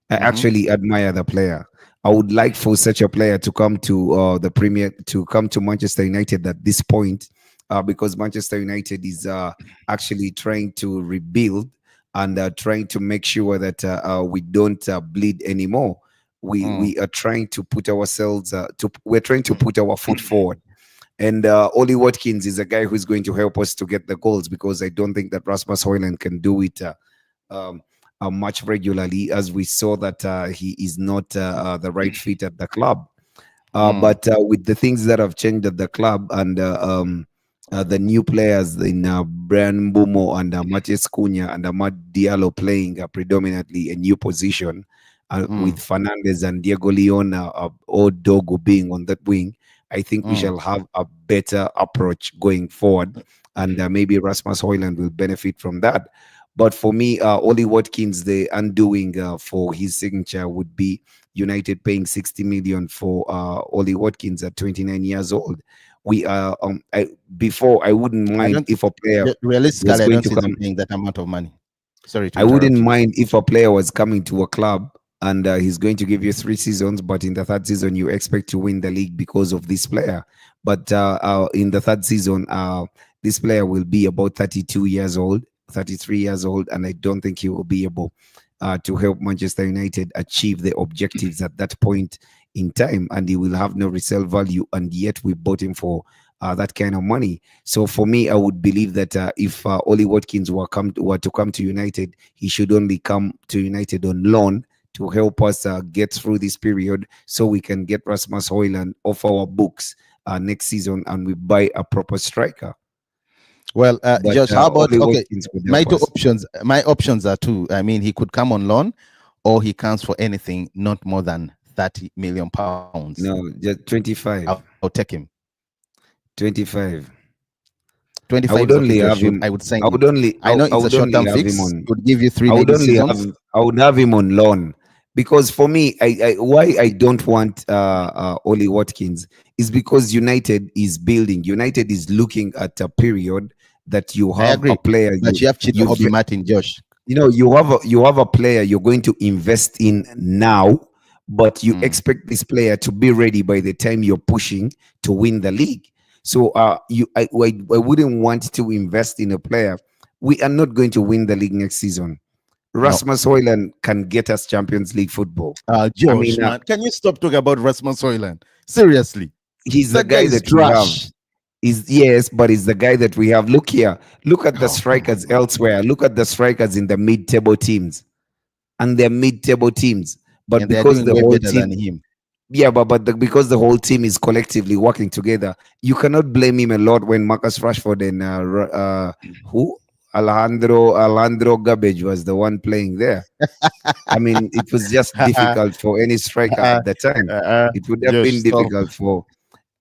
I actually admire the player. I would like for such a player to come to the Premier, to come to Manchester United at this point, because Manchester United is actually trying to rebuild and trying to make sure that we don't bleed anymore. We are trying to put ourselves we're trying to put our foot forward. And Ollie Watkins is a guy who's going to help us to get the goals, because I don't think that Rasmus Højlund can do it much regularly, as we saw that he is not the right fit at the club. But with the things that have changed at the club, and the new players in Brian Mbumo and Matheus Cunha and Amad Diallo playing predominantly a new position, with Fernandes and Diego Leona or Dogo being on that wing, I think we shall have a better approach going forward, and maybe Rasmus Højlund will benefit from that. But for me, Ollie Watkins, the undoing for his signature would be United paying 60 million for Ollie Watkins at 29 years old. We are before, I wouldn't mind if a player realistically, was I going don't to see come. them paying that amount of money. Sorry to I wouldn't interrupt you. mind if a player was coming to a club and he's going to give you 3 seasons, but in the third season you expect to win the league because of this player. But in the third season, this player will be about 32 years old, 33 years old, and I don't think he will be able to help Manchester United achieve the objectives at that point in time, and he will have no resale value. And yet we bought him for that kind of money. So for me, I would believe that if Ollie Watkins were to come to United, he should only come to United on loan to help us get through this period, so we can get Rasmus Højlund off our books next season, and we buy a proper striker. Well, But Josh, how about, Ollie okay, Watkins could my help two us. options, my options are two. I mean, he could come on loan, or he comes for anything not more than 30 million pounds. No, just 25. I'll take him. 25. 25 I would is okay, only Josh. have him. I would sign I him. would only. I know it's I a would only short-term have fix. him on. Could give you three I would maybe only seasons. have. I would have him on loan, because for me, why I don't want Ollie Watkins is because United is building. United is looking at a period that you I have agree, a player. but you have Chido you Obi Martin, Josh. you have a player you're going to invest in now, but you expect this player to be ready by the time you're pushing to win the league. So I wouldn't want to invest in a player. We are not going to win the league next season. Rasmus Højlund can get us Champions League football. Josh, man, can you stop talking about Rasmus Højlund? Seriously, he's the that guy is that we have. trash. Yes, but he's the guy that we have. Look here. Look at the strikers elsewhere. Look at the strikers in the mid-table teams, and they're mid-table teams. But And they're because doing the way whole better team, than him. yeah, because the whole team is collectively working together, you cannot blame him a lot when Marcus Rashford and Alejandro Garbage was the one playing there. I mean, it was just difficult for any striker at the time. It would have Josh, been difficult for.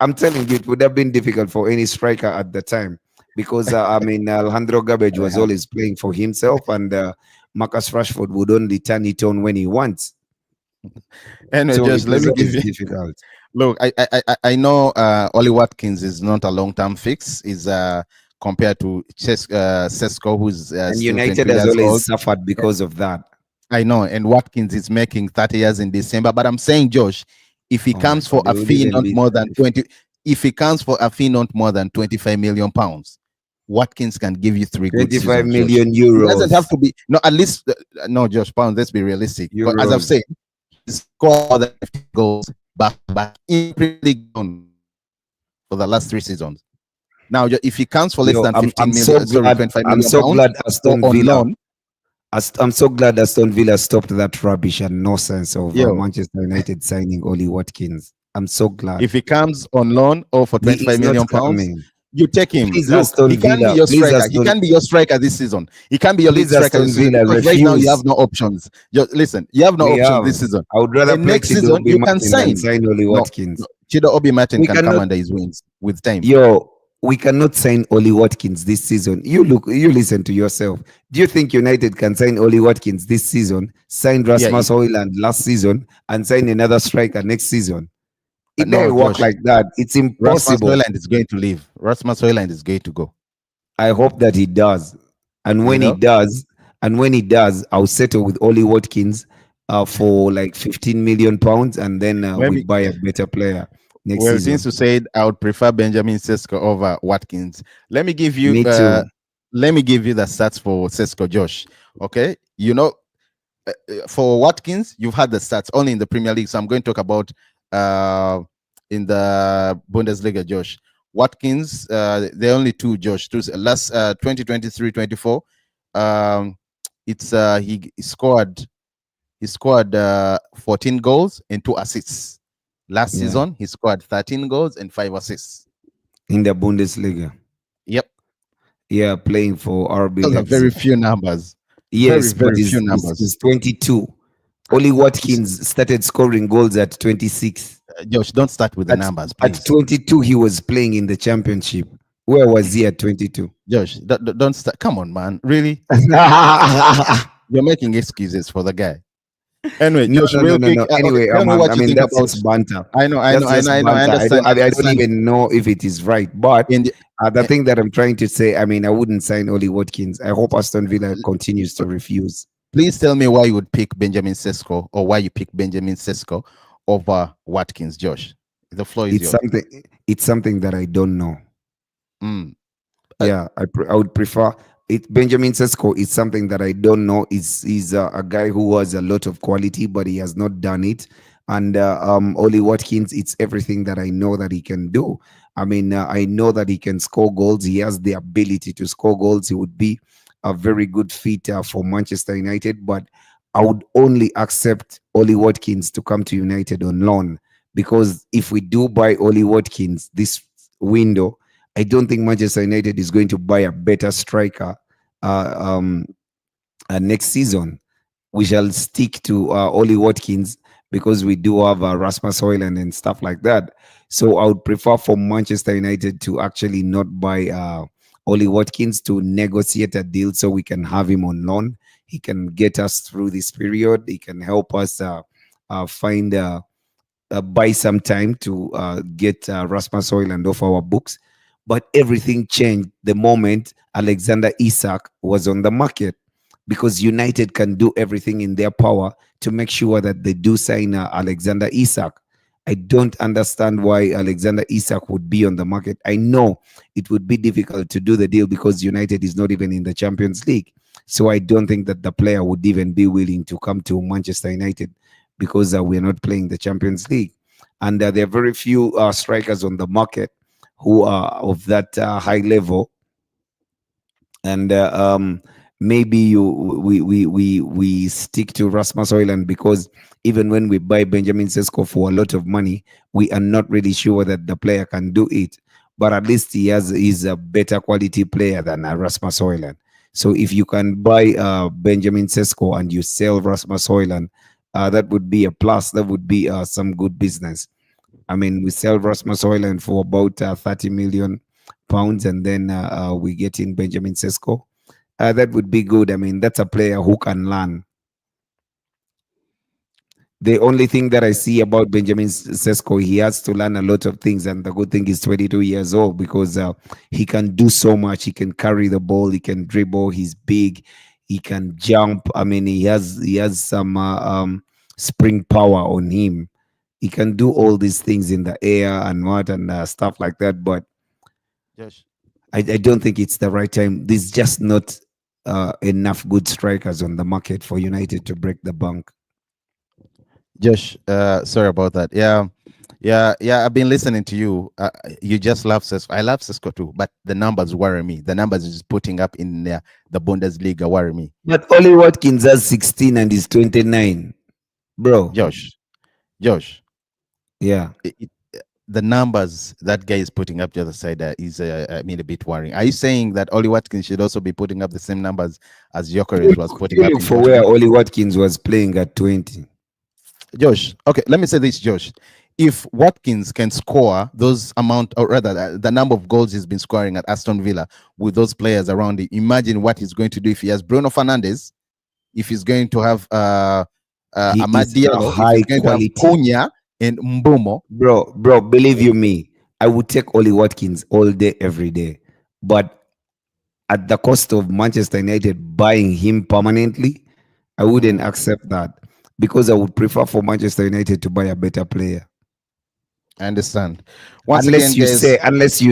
I'm telling you, it would have been difficult for any striker at the time, because I mean, Alejandro Garbage was always playing for himself, and Marcus Rashford would only turn it on when he wants. Anyway, So just it let was me always give you. difficult. Look, I know Ollie Watkins is not a long-term fix. Is compared to Sesko, who's And still United 20 has years always old. suffered because of that. I know, and Watkins is making 30 years in December. But I'm saying, Josh, if he Oh my comes for God, a they would fee even not be more than 35. 20, if he comes for a fee not more than 25 million pounds, Watkins can give you three good 25 seasons. Josh. million It doesn't have euros. to be no, at least no, Josh pounds. Let's be realistic. But as I've Euros. said, he scored more than 50 goals back to back in Premier League for the last 3 seasons. Now, if he comes for less Yo, than 15 I'm million, so sorry, glad. 25 I'm million so pounds, glad or Aston on Villa. loan, I'm so glad Aston Villa stopped that rubbish and nonsense of yo, Manchester United signing Ollie Watkins. I'm so glad. if he comes on loan or for He 25 is not million pounds, coming. you take him. Please, Look, Aston he can be Villa. your Please, striker. He Aston. can be your striker this season. He can be your lead Please, striker Aston this season, Villa, because right now you have refuse. no options. Listen, you have no We options have. this season. I would rather And play next Chido season Obi you can Martin than sign. sign Ollie No, Watkins. Chido Obi Martin We can come cannot. under his wings with time. Yo, we cannot sign Ollie Watkins this season. You listen to yourself. Do you think United can sign Ollie Watkins this season, sign Rasmus Højlund last season, and sign another striker next season? It No, doesn't work Josh, like that. It's Rasmus impossible. Højlund is going to leave. Rasmus Højlund is going to go. I hope that he does. And when he does, I'll settle with Ollie Watkins for like 15 million pounds, and then we buy a better player next Well, season. since you said I would prefer Benjamin Sesko over Watkins, let me give you Me too. let me give you the stats for Sesko, Josh. Okay, you know, for Watkins, you've had the stats only in the Premier League, so I'm going to talk about in the Bundesliga, Josh. Watkins, there are only two, Josh. Last 2023-24, it's he scored 14 goals and 2 assists. Last season, he scored 13 goals and 5 assists in the Bundesliga. Yep. Yeah, playing for RB. Those are very few numbers. Yes, very but few numbers. He's 22. Ollie Watkins started scoring goals at 26. Josh, don't start with the numbers, please. At 22, he was playing in the championship. Where was he at 22? Josh, don't start. Come on, man. Really? You're making excuses for the guy. Anyway, Josh, no. Anyway, tell me what you think that's about just banter. I know. I understand. I don't even know if it is right, but the thing that I'm trying to say, I mean, I wouldn't sign Ollie Watkins. I hope Aston Villa continues to refuse. Please tell me why you would pick Benjamin Sesko, or why you pick Benjamin Sesko over Watkins, Josh. The floor is yours. It's something that I don't know. Yeah, I would prefer it. Benjamin Sesko is something that I don't know. He's a guy who has a lot of quality, but he has not done it. And Oli Watkins, it's everything that I know that he can do. I mean, I know that he can score goals. He has the ability to score goals. He would be a very good fit for Manchester United. But I would only accept Oli Watkins to come to United on loan, because if we do buy Oli Watkins this window, I don't think Manchester United is going to buy a better striker uh, um, next season. We shall stick to Oli Watkins, because we do have Rasmus Højlund and stuff like that. So I would prefer for Manchester United to actually not buy Oli Watkins, to negotiate a deal so we can have him on loan. He can get us through this period. He can help us find buy some time to get Rasmus Højlund off our books. But everything changed the moment Alexander Isak was on the market, because United can do everything in their power to make sure that they do sign Alexander Isak. I don't understand why Alexander Isak would be on the market. I know it would be difficult to do the deal because United is not even in the Champions League. So I don't think that the player would even be willing to come to Manchester United, because we're not playing the Champions League. And there are very few strikers on the market who are of that high level. And maybe we stick to Rasmus Højlund, because even when we buy Benjamin Sesko for a lot of money, we are not really sure that the player can do it. But at least he's a better quality player than Rasmus Højlund. So if you can buy Benjamin Sesko and you sell Rasmus Højlund, that would be a plus. That would be some good business. I mean, we sell Rasmus Højlund for about 30 million pounds, and then we get in Benjamin Sesko. That would be good. I mean, that's a player who can learn. The only thing that I see about Benjamin Sesko, he has to learn a lot of things. And the good thing is 22 years old, because he can do so much. He can carry the ball. He can dribble. He's big. He can jump. I mean, he has some spring power on him. He can do all these things in the air and stuff like that. But Josh, I don't think it's the right time. There's just not enough good strikers on the market for United to break the bank. Josh, sorry about that. Yeah. I've been listening to you. You just love Sesko. I love Sesko too, but the numbers worry me. The numbers is putting up in the Bundesliga worry me. But Oli Watkins has 16 and is 29, bro. Josh. Yeah. The numbers that guy is putting up the other side is, I mean, a bit worrying. Are you saying that Oli Watkins should also be putting up the same numbers as Gyökeres was putting up? For where Oli Watkins was playing at 20. Josh, okay, let me say this, Josh. If Watkins can score those amount, or rather the number of goals he's been scoring at Aston Villa with those players around him, imagine what he's going to do if he has Bruno Fernandes, if he's going to have Amad Diallo, high quality Cunha and Mbeumo. Bro, believe you me, I would take Oli Watkins all day, every day. But at the cost of Manchester United buying him permanently, I wouldn't accept that, because I would prefer for Manchester United to buy a better player. I understand. Unless you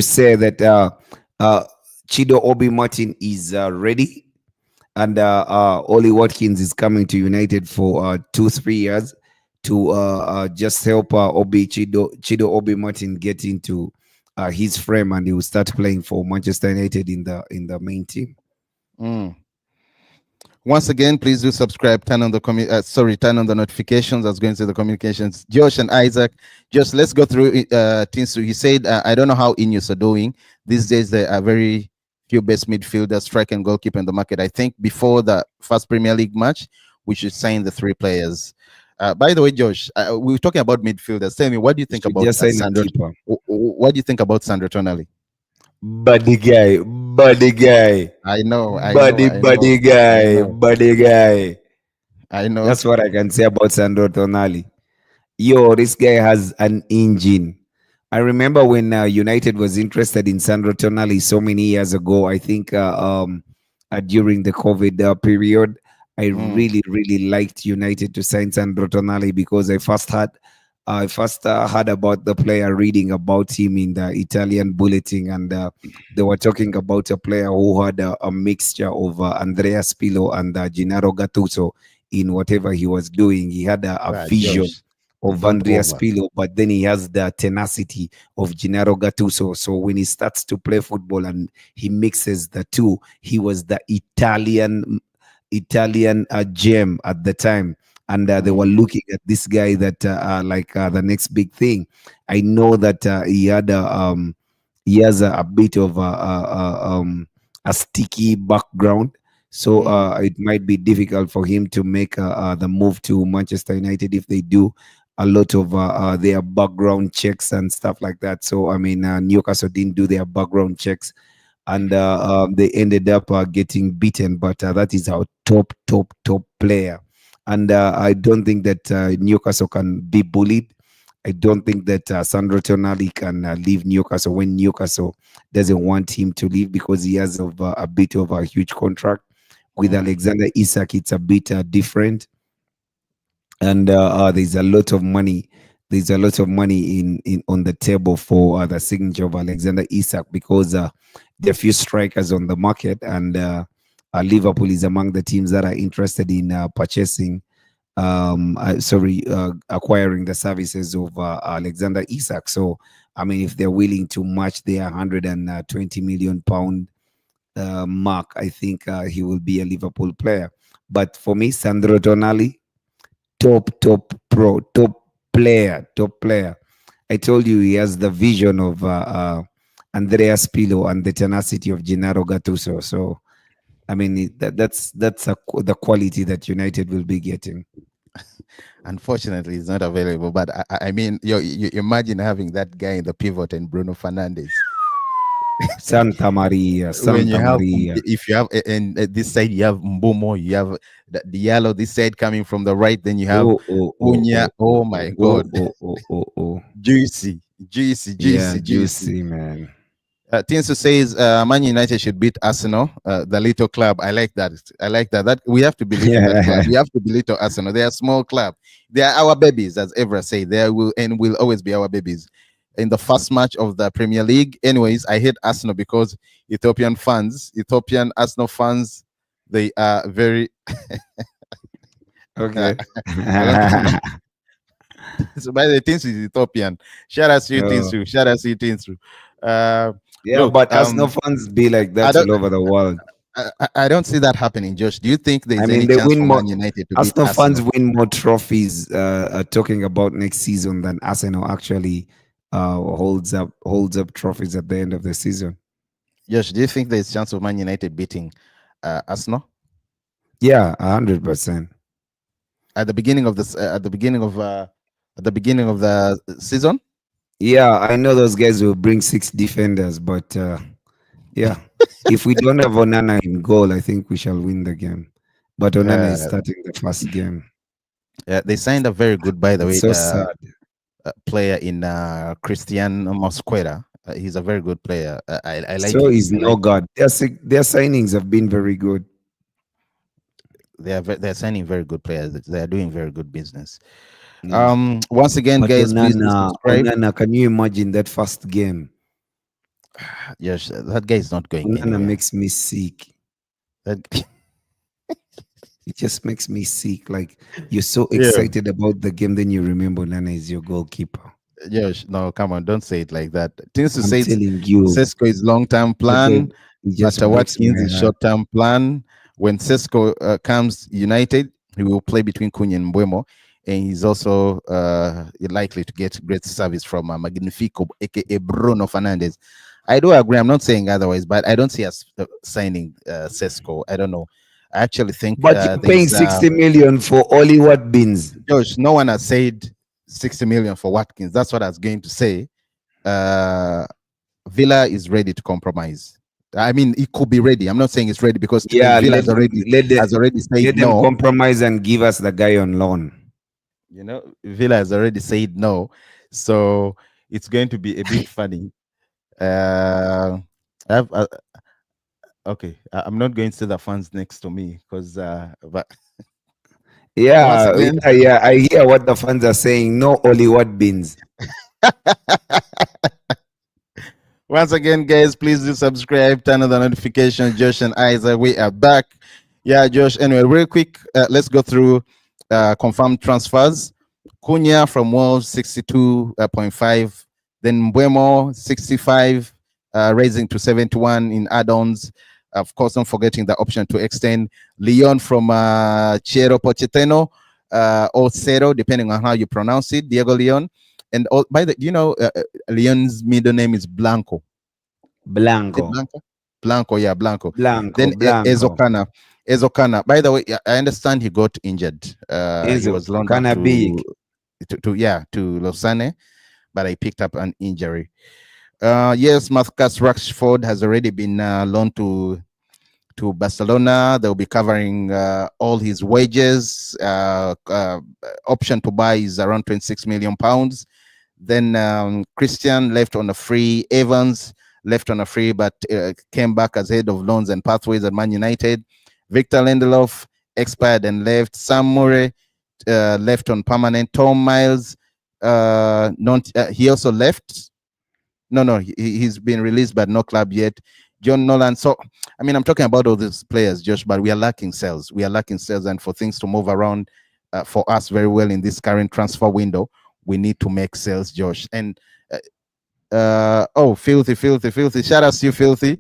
say that Chido Obi Martin is ready, and Oli Watkins is coming to United for 2-3 years to just help Chido Obi Martin get into his frame, and he will start playing for Manchester United in the main team. Once again, please do subscribe, turn on the notifications. I was going to say the communications. Josh and Isaac, just let's go through it. Tinsu, he said, I don't know how Ineos are doing. These days, there are very few best midfielders, striker and goalkeeper in the market. I think before the first Premier League match, we should sign the 3 players. By the way, Josh, we were talking about midfielders. Tell me, what do you think about Sandro? What do you think about Sandro Tonali? Buddy guy. I know. Buddy guy. I know. That's what I can say about Sandro Tonali. Yo, this guy has an engine. I remember when United was interested in Sandro Tonali so many years ago. I think during the COVID period, I really liked United to sign Sandro Tonali, because I first heard about the player reading about him in the Italian bulletin, and they were talking about a player who had a mixture of Andrea Spillo and Gennaro Gattuso in whatever he was doing. He had a vision of Don't Andreas over. Pirlo, but then he has the tenacity of Gennaro Gattuso. So when he starts to play football and he mixes the two, he was the Italian gem at the time, and they were looking at this guy that like the next big thing. I know that he has a bit of a sticky background, so it might be difficult for him to make the move to Manchester United if they do a lot of their background checks and stuff like that. So I mean, Newcastle didn't do their background checks, and they ended up getting beaten. But that is our top player, and I don't think that Newcastle can be bullied. I don't think that Sandro Tonali can leave Newcastle when Newcastle doesn't want him to leave, because he has a bit of a huge contract. With Alexander Isak, it's a bit different, and there's a lot of money. There's a lot of money in on the table for the signature of Alexander Isak, because there are few strikers on the market, and Liverpool is among the teams that are interested in purchasing acquiring the services of Alexander Isak. So I mean, if they're willing to match their 120 million pound mark, I think he will be a Liverpool player. But for me, Sandro Tonali, top player. I told you he has the vision of Andreas Pirlo and the tenacity of Gennaro Gattuso. So I mean, that's the quality that United will be getting. Unfortunately, it's not available. But I mean, you imagine having that guy in the pivot and Bruno Fernandes. Santa Maria. If you have, and this side you have Mbumo, you have the yellow this side coming from the right, then you have Unya. Oh my God, juicy, man. Tinsu says Man United should beat Arsenal, the little club. I like that. That we have to believe in that club. We have to believe to Arsenal. They are a small club. They are our babies, as Evra say. They will always be our babies. In the first match of the Premier League, anyways, I hate Arsenal because Ethiopian Arsenal fans, they are very okay. So by the things is Ethiopian. Shout out to you, Tinsu. Yeah, look, but Arsenal fans be like that all over the world. I don't see that happening, Josh. Do you think there's any chance for Man United to Arsenal fans win more trophies talking about next season than Arsenal actually holds up trophies at the end of the season? Josh, do you think there's a chance of Man United beating Arsenal? Yeah, 100%. At the beginning of this, at the beginning of the season. Yeah, I know those guys will bring 6 defenders, but yeah, if we don't have Onana in goal, I think we shall win the game. But Onana is starting the first game. Yeah, they signed a very good, by the way, so sad player in Christian Mosquera. He's a very good player. I like. So he's no god. Their signings have been very good. They're signing very good players. They are doing very good business. Once again, but guys, please subscribe. Onana, can you imagine that first game? Yes, that guy is not going. Onana makes me sick. It just makes me sick. Like, you're so excited about the game, then you remember Onana is your goalkeeper. Yes, no, come on, don't say it like that. Things to say Sesko is long-term plan. After Watkins is short-term plan. When Sesko comes United, he will play between Cunha and Mbeumo. And he's also likely to get great service from Magnifico, aka Bruno Fernandes. I do agree. I'm not saying otherwise, but I don't see us signing Sesko. I don't know. I actually think. But you're paying 60 million for Oli Watkins. Josh, no one has said 60 million for Watkins. That's what I was going to say. Villa is ready to compromise. I mean, it could be ready. I'm not saying it's ready because Villa has already said let them compromise and give us the guy on loan. You know, Villa has already said no, so it's going to be a bit funny. Okay, I'm not going to see the fans next to me because, but yeah, I hear what the fans are saying. No Oli Watkins. Once again, guys, please do subscribe, turn on the notification. Josh and Isaac, we are back. Yeah, Josh. Anyway, real quick, let's go through confirmed transfers. Cunha from Wolves, 62.5. Then Mbuemo, 65, raising to 71 in add-ons. Of course, not forgetting the option to extend. Leon from Chiero Pochettino, or Cero, depending on how you pronounce it, Diego Leon. And by the, Leon's middle name is Blanco. Blanco. Blanco, yeah, Blanco. Blanco. Then Blanco. Ezokana. By the way, I understand he got injured. He was loaned out to Lausanne, but I picked up an injury. Yes, Marcus Rashford has already been loaned to Barcelona. They'll be covering all his wages. Option to buy is around £26 million. Then Christian left on a free. Evans left on a free, but came back as head of loans and pathways at Man United. Victor Lindelof expired and left. Sam Murray left on permanent. Tom Miles, he also left. No, he's been released, but no club yet. John Nolan. So, I mean, I'm talking about all these players, Josh, but we are lacking sales. And for things to move around for us very well in this current transfer window, we need to make sales, Josh. And Filthy. Shout out to you, Filthy.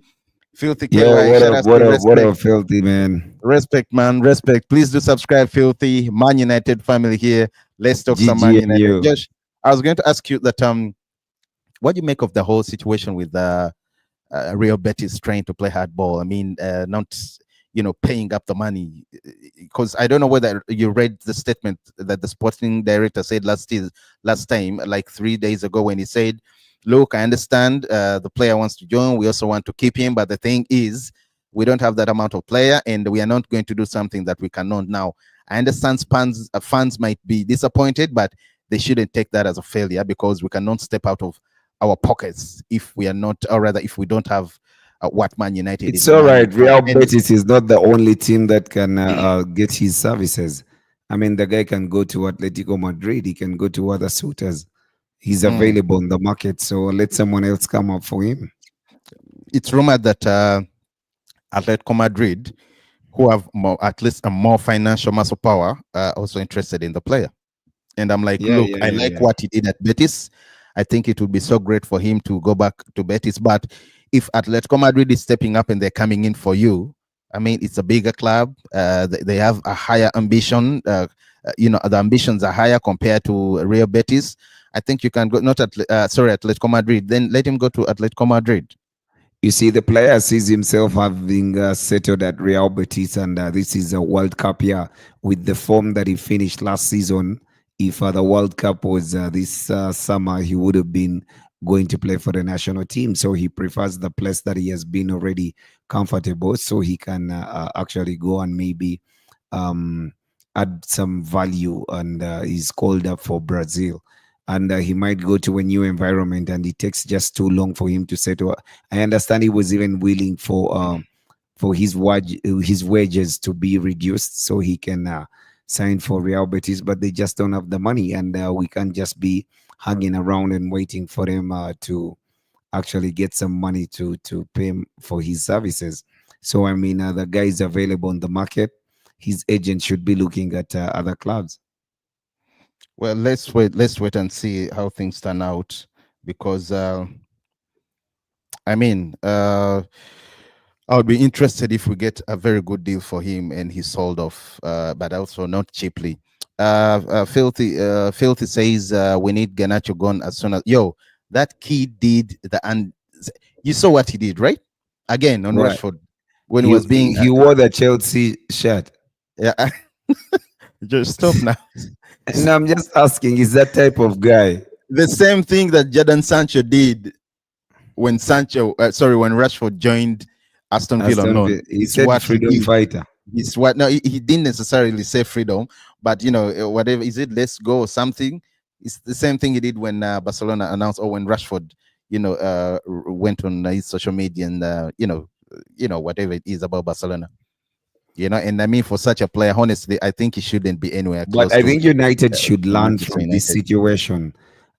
Filthy KY. Yeah, what up, Filthy, man. Respect, man. Respect. Please do subscribe, Filthy. Man United family here. Let's talk some Man United. Josh, I was going to ask you that what do you make of the whole situation with Real Betis trying to play hardball? I mean, not paying up the money, because I don't know whether you read the statement that the sporting director said last time, like 3 days ago, when he said, look, I understand the player wants to join. We also want to keep him. But the thing is, we don't have that amount of player, and we are not going to do something that we cannot now. I understand fans might be disappointed, but they shouldn't take that as a failure, because we cannot step out of our pockets if we are not, or rather, if we don't have what Man United is. It's all right. Real Betis is not the only team that can get his services. I mean, the guy can go to Atletico Madrid. He can go to other suitors. He's available in the market, so let someone else come up for him. It's rumored that Atletico Madrid, who have at least a more financial muscle power, are also interested in the player. And I'm like, I like what he did at Betis. I think it would be so great for him to go back to Betis. But if Atletico Madrid is stepping up and they're coming in for you, I mean, it's a bigger club. They have a higher ambition. The ambitions are higher compared to Real Betis. I think you can go, Atletico Madrid. Then let him go to Atletico Madrid. You see, the player sees himself having settled at Real Betis, and this is a World Cup year. With the form that he finished last season, if the World Cup was this summer, he would have been going to play for the national team. So he prefers the place that he has been already comfortable, so he can actually go and maybe add some value, and he's called up for Brazil. And he might go to a new environment, and it takes just too long for him to settle. I understand he was even willing for his wages to be reduced so he can sign for Real Betis, but they just don't have the money, and we can't just be hanging around and waiting for them to actually get some money to pay him for his services. So I mean, the guy is available on the market. His agent should be looking at other clubs. Well, let's wait and see how things turn out, because I would be interested if we get a very good deal for him and he's sold off, but also not cheaply. Filthy says we need Garnacho gone as soon as that kid did and you saw what he did, right? Again on Rashford when he was being he wore the Chelsea shirt. Yeah. Just stop now. And I'm just asking, is that type of guy the same thing that Jadon Sancho did when Rashford joined Aston Villa? No, he said freedom fighter. It's what? No, he didn't necessarily say freedom, but whatever is it? Let's go or something. It's the same thing he did when Barcelona announced, or when Rashford, went on his social media and whatever it is about Barcelona. And I mean, for such a player, honestly, I think he shouldn't be anywhere close. But I think United should learn from this situation.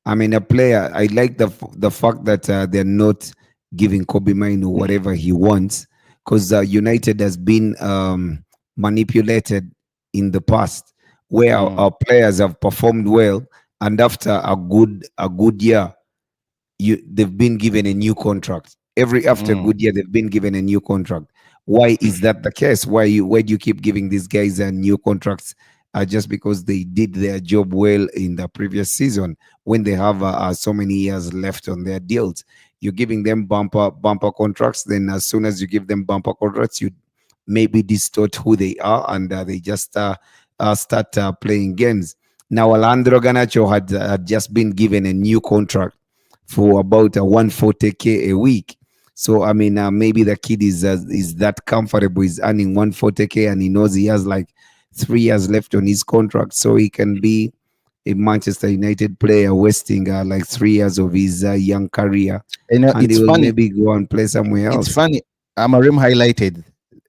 I mean, a player, I like the fact that they're not giving Kobe Mainoo whatever he wants, because United has been manipulated in the past where our players have performed well, and after a good year, they've been given a new contract. After a good year, they've been given a new contract. Why is that the case? Why do you keep giving these guys new contracts just because they did their job well in the previous season when they have so many years left on their deals? You're giving them bumper contracts. Then as soon as you give them bumper contracts, you maybe distort who they are, and they just start playing games. Now, Alejandro Garnacho had just been given a new contract for about 140K a week. So I mean, maybe the kid is that comfortable. He's earning 140K, and he knows he has like 3 years left on his contract, so he can be a Manchester United player, wasting like 3 years of his young career, and he will maybe go and play somewhere else. It's funny. Amarim highlighted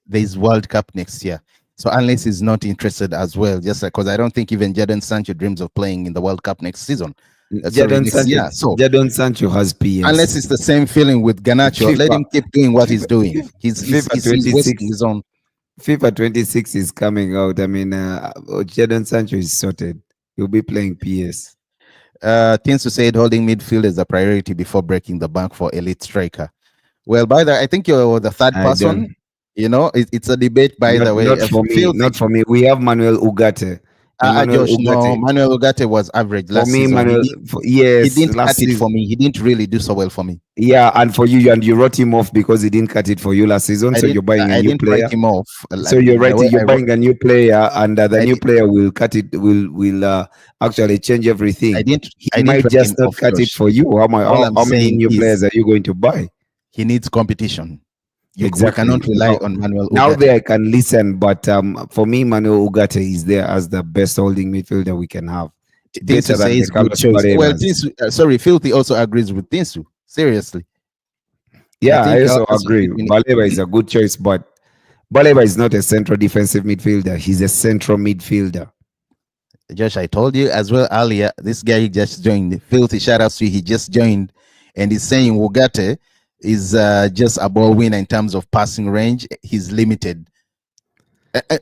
there's World Cup next year. So unless he's not interested as well, just because I don't think even Jadon Sancho dreams of playing in the World Cup next season. Jadon Sancho has PS. Unless it's the same feeling with Garnacho, let him keep doing what he's doing. He's wasting his own. FIFA 26 is coming out. I mean, Jadon Sancho is sorted. He'll be playing PS. Tinsu said holding midfield is a priority before breaking the bank for elite striker. Well, by the I think you're the third person. You know, it's a debate, by the way. Not for me. We have Manuel Ugarte. Manuel Ugarte was average last season. He didn't cut it for me. He didn't really do so well for me. Yeah, and for you, and you wrote him off because he didn't cut it for you last season. So you're buying a new player. I didn't write him off. So you're buying a new player, and the new player will cut it. Will actually change everything. He might just not cut it for you. How many new players are you going to buy? He needs competition. Exactly. We cannot rely on Manuel Ugarte. Now there I can listen, but for me, Manuel Ugarte is there as the best holding midfielder we can have. Tinsu says good choice. Well, Tinsu, Filthy also agrees with Tinsu. Seriously. Yeah, I also agree. Baleba is a good choice, but Baleba is not a central defensive midfielder. He's a central midfielder. Josh, I told you as well earlier, this guy just joined. Filthy, shout out to you. He just joined, and he's saying Ugarte is just a ball winner in terms of passing range. He's limited.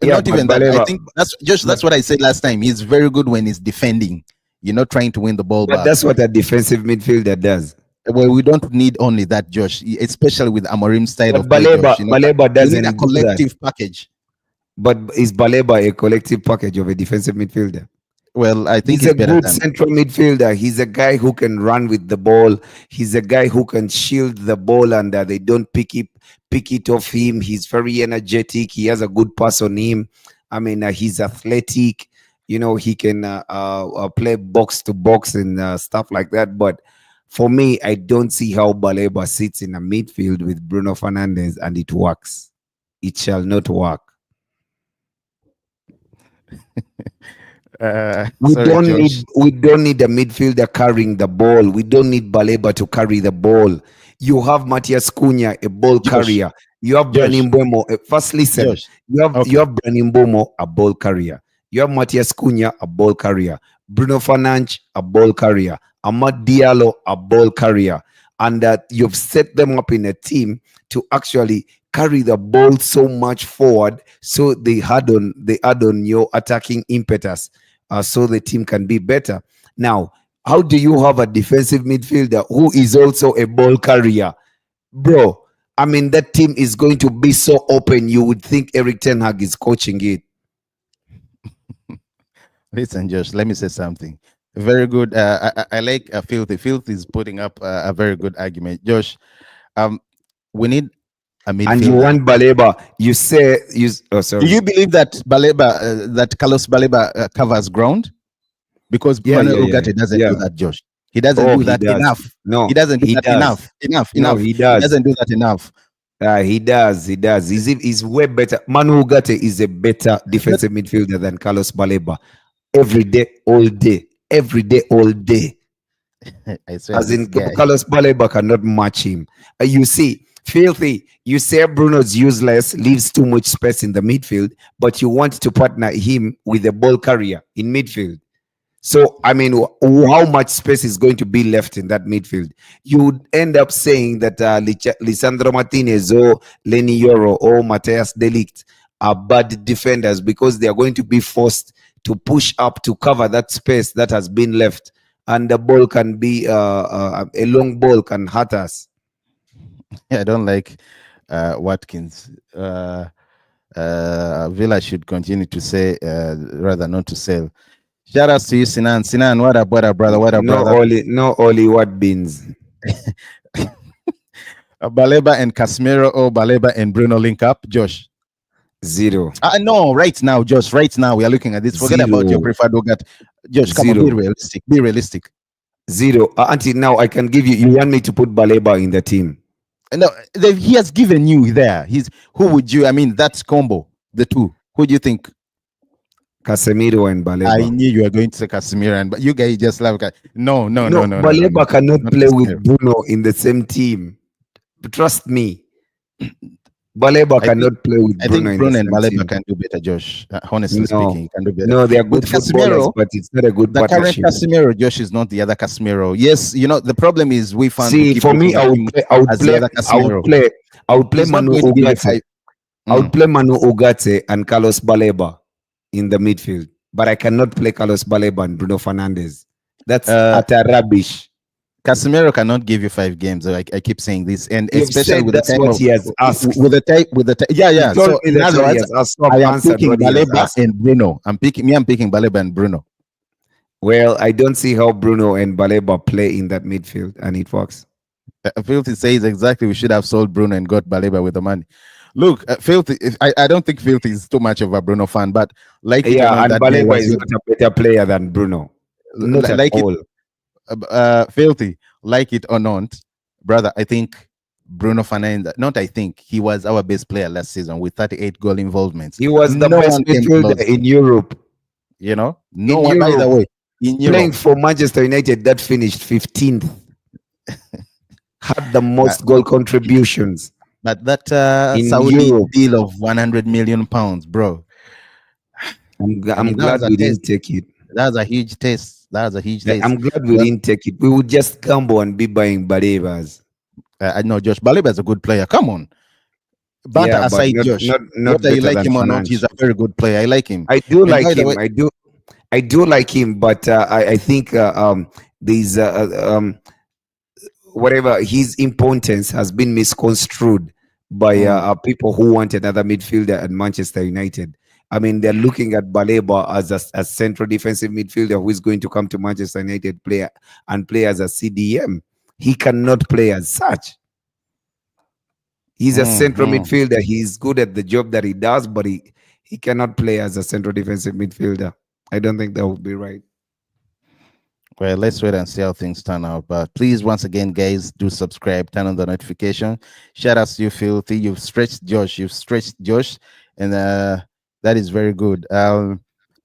Not even that. I think that's what I said last time. He's very good when he's defending. You're not trying to win the ball back. That's what a defensive midfielder does. Well, we don't need only that, Josh. Especially with Amorim's style of play, Josh, Baleba doesn't need a collective package. But is Baleba a collective package of a defensive midfielder? Well, I think he's a good central midfielder. He's a guy who can run with the ball. He's a guy who can shield the ball and they don't pick it off him. He's very energetic. He has a good pass on him. I mean, he's athletic. You know, he can play box to box and stuff like that. But for me, I don't see how Baleba sits in a midfield with Bruno Fernandes and it works. It shall not work. We don't need a midfielder carrying the ball. We don't need Baleba to carry the ball. You have Matheus Cunha, a ball carrier. You have Bryan Mbeumo. First, listen. You have Bryan Mbeumo, a ball carrier. You have Matheus Cunha, a ball carrier. Bruno Fernandes, a ball carrier. Amad Diallo, a ball carrier. And you've set them up in a team to actually carry the ball so much forward, so they add on your attacking impetus, so the team can be better. Now, how do you have a defensive midfielder who is also a ball carrier? Bro, I mean, that team is going to be so open, you would think Erik ten Hag is coaching it. Listen, Josh, let me say something. Very good. I like Filthy. Filthy is putting up a very good argument. Josh, we need a midfielder. And you want Baleba. You say sorry. Do you believe that that Carlos Baleba covers ground? Because Manuel Ugarte doesn't do that, Josh. He doesn't do that enough. No, he doesn't do that enough. No, he does. He doesn't do that enough. He does. He's way better. Manu Ugarte is a better defensive midfielder than Carlos Baleba. Every day, all day. Every day, all day. As in, Carlos Baleba cannot match him. You see, Filthy, you say Bruno's useless, leaves too much space in the midfield, but you want to partner him with a ball carrier in midfield. So, I mean, how much space is going to be left in that midfield? You would end up saying that Lisandro Martinez or Lenny Yoro or Matthias de Ligt are bad defenders because they are going to be forced to push up to cover that space that has been left, and the ball can be a long ball can hurt us. I don't like Watkins. Villa should continue to say rather not to sell. Shout out to you, Sinan. Sinan, what up, brother? What up, brother? No Oli, what beans? Baleba and Casemiro or Baleba and Bruno link up, Josh? Zero. No, right now, Josh. Right now, we are looking at this. Forget about your preferred Ogat. Josh, come on, be realistic. Be realistic. Zero. Until now, I can give you. You want me to put Baleba in the team? No, he has given you there. Who would you? I mean, that's combo. The two. Who do you think? Casemiro and Baleba. I knew you were going to say Casemiro, but you guys just love. No. Baleba cannot play with Bruno in the same team. Trust me. Baleba cannot play with Bruno. I think Bruno and Baleba team. can do better, Josh. Honestly speaking, can do better. No, they are good footballers, but it's not a good partnership. The current Casemiro, Josh, is not the other Casemiro. Yes, the problem is we found. See, for me, I would play Manu Ugarte. I would play Manu Ugarte and Carlos Baleba in the midfield, but I cannot play Carlos Baleba and Bruno Fernandes. That's utter rubbish. Casemiro cannot give you 5 games. I keep saying this, and You've especially with that's the time what he has asked. with the time. Yeah. So in other words, I am picking Baleba and Bruno. I'm picking Baleba and Bruno. Well, I don't see how Bruno and Baleba play in that midfield, and it works. Filthy says exactly. We should have sold Bruno and got Baleba with the money. Look, Filthy. I don't think Filthy is too much of a Bruno fan, but and Baleba is not a better player than Bruno. Not at all. Filthy, like it or not, brother, I think Bruno Fernandes, he was our best player last season with 38 goal involvements. He was the best midfielder in Europe. No one, by the way, in Europe. Playing for Manchester United that finished 15th. Had the most goal contributions. But that Saudi deal of 100 million pounds, bro. I'm glad we didn't take it. That's a huge test. I'm glad we didn't take it. We would just gamble and be buying Balebas. I know, Josh. Baleba is a good player. Come on. But aside, Josh, whether you like him or not, he's a very good player. I like him. I do like him. I do like him, but I think these whatever his importance has been misconstrued by people who want another midfielder at Manchester United. I mean, they're looking at Baleba as a central defensive midfielder who is going to come to Manchester United play as a CDM. He cannot play as such. He's a central midfielder. He's good at the job that he does, but he cannot play as a central defensive midfielder. I don't think that would be right. Well, let's wait and see how things turn out. But please, once again, guys, do subscribe, turn on the notification. Shout out to you, Filthy. You've stretched Josh, and that is very good.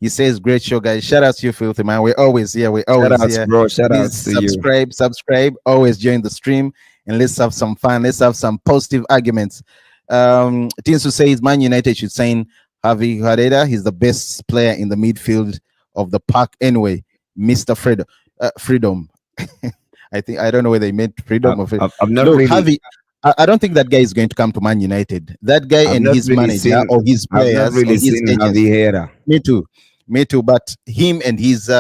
He says, great show, guys. Shout out to you, Filthy, man. We're always here. Shout out, bro. Shout out to you. Subscribe. Always join the stream, and let's have some fun. Let's have some positive arguments. Tinsu says, Man United should sign Javi Herrera. He's the best player in the midfield of the park anyway. Mr. Freedom. I don't know whether he meant freedom or freedom. I'm not really... Javi, I don't think that guy is going to come to Man United. That guy and his manager or his players. I've not really seen Javi Herrera. Me too. But him and his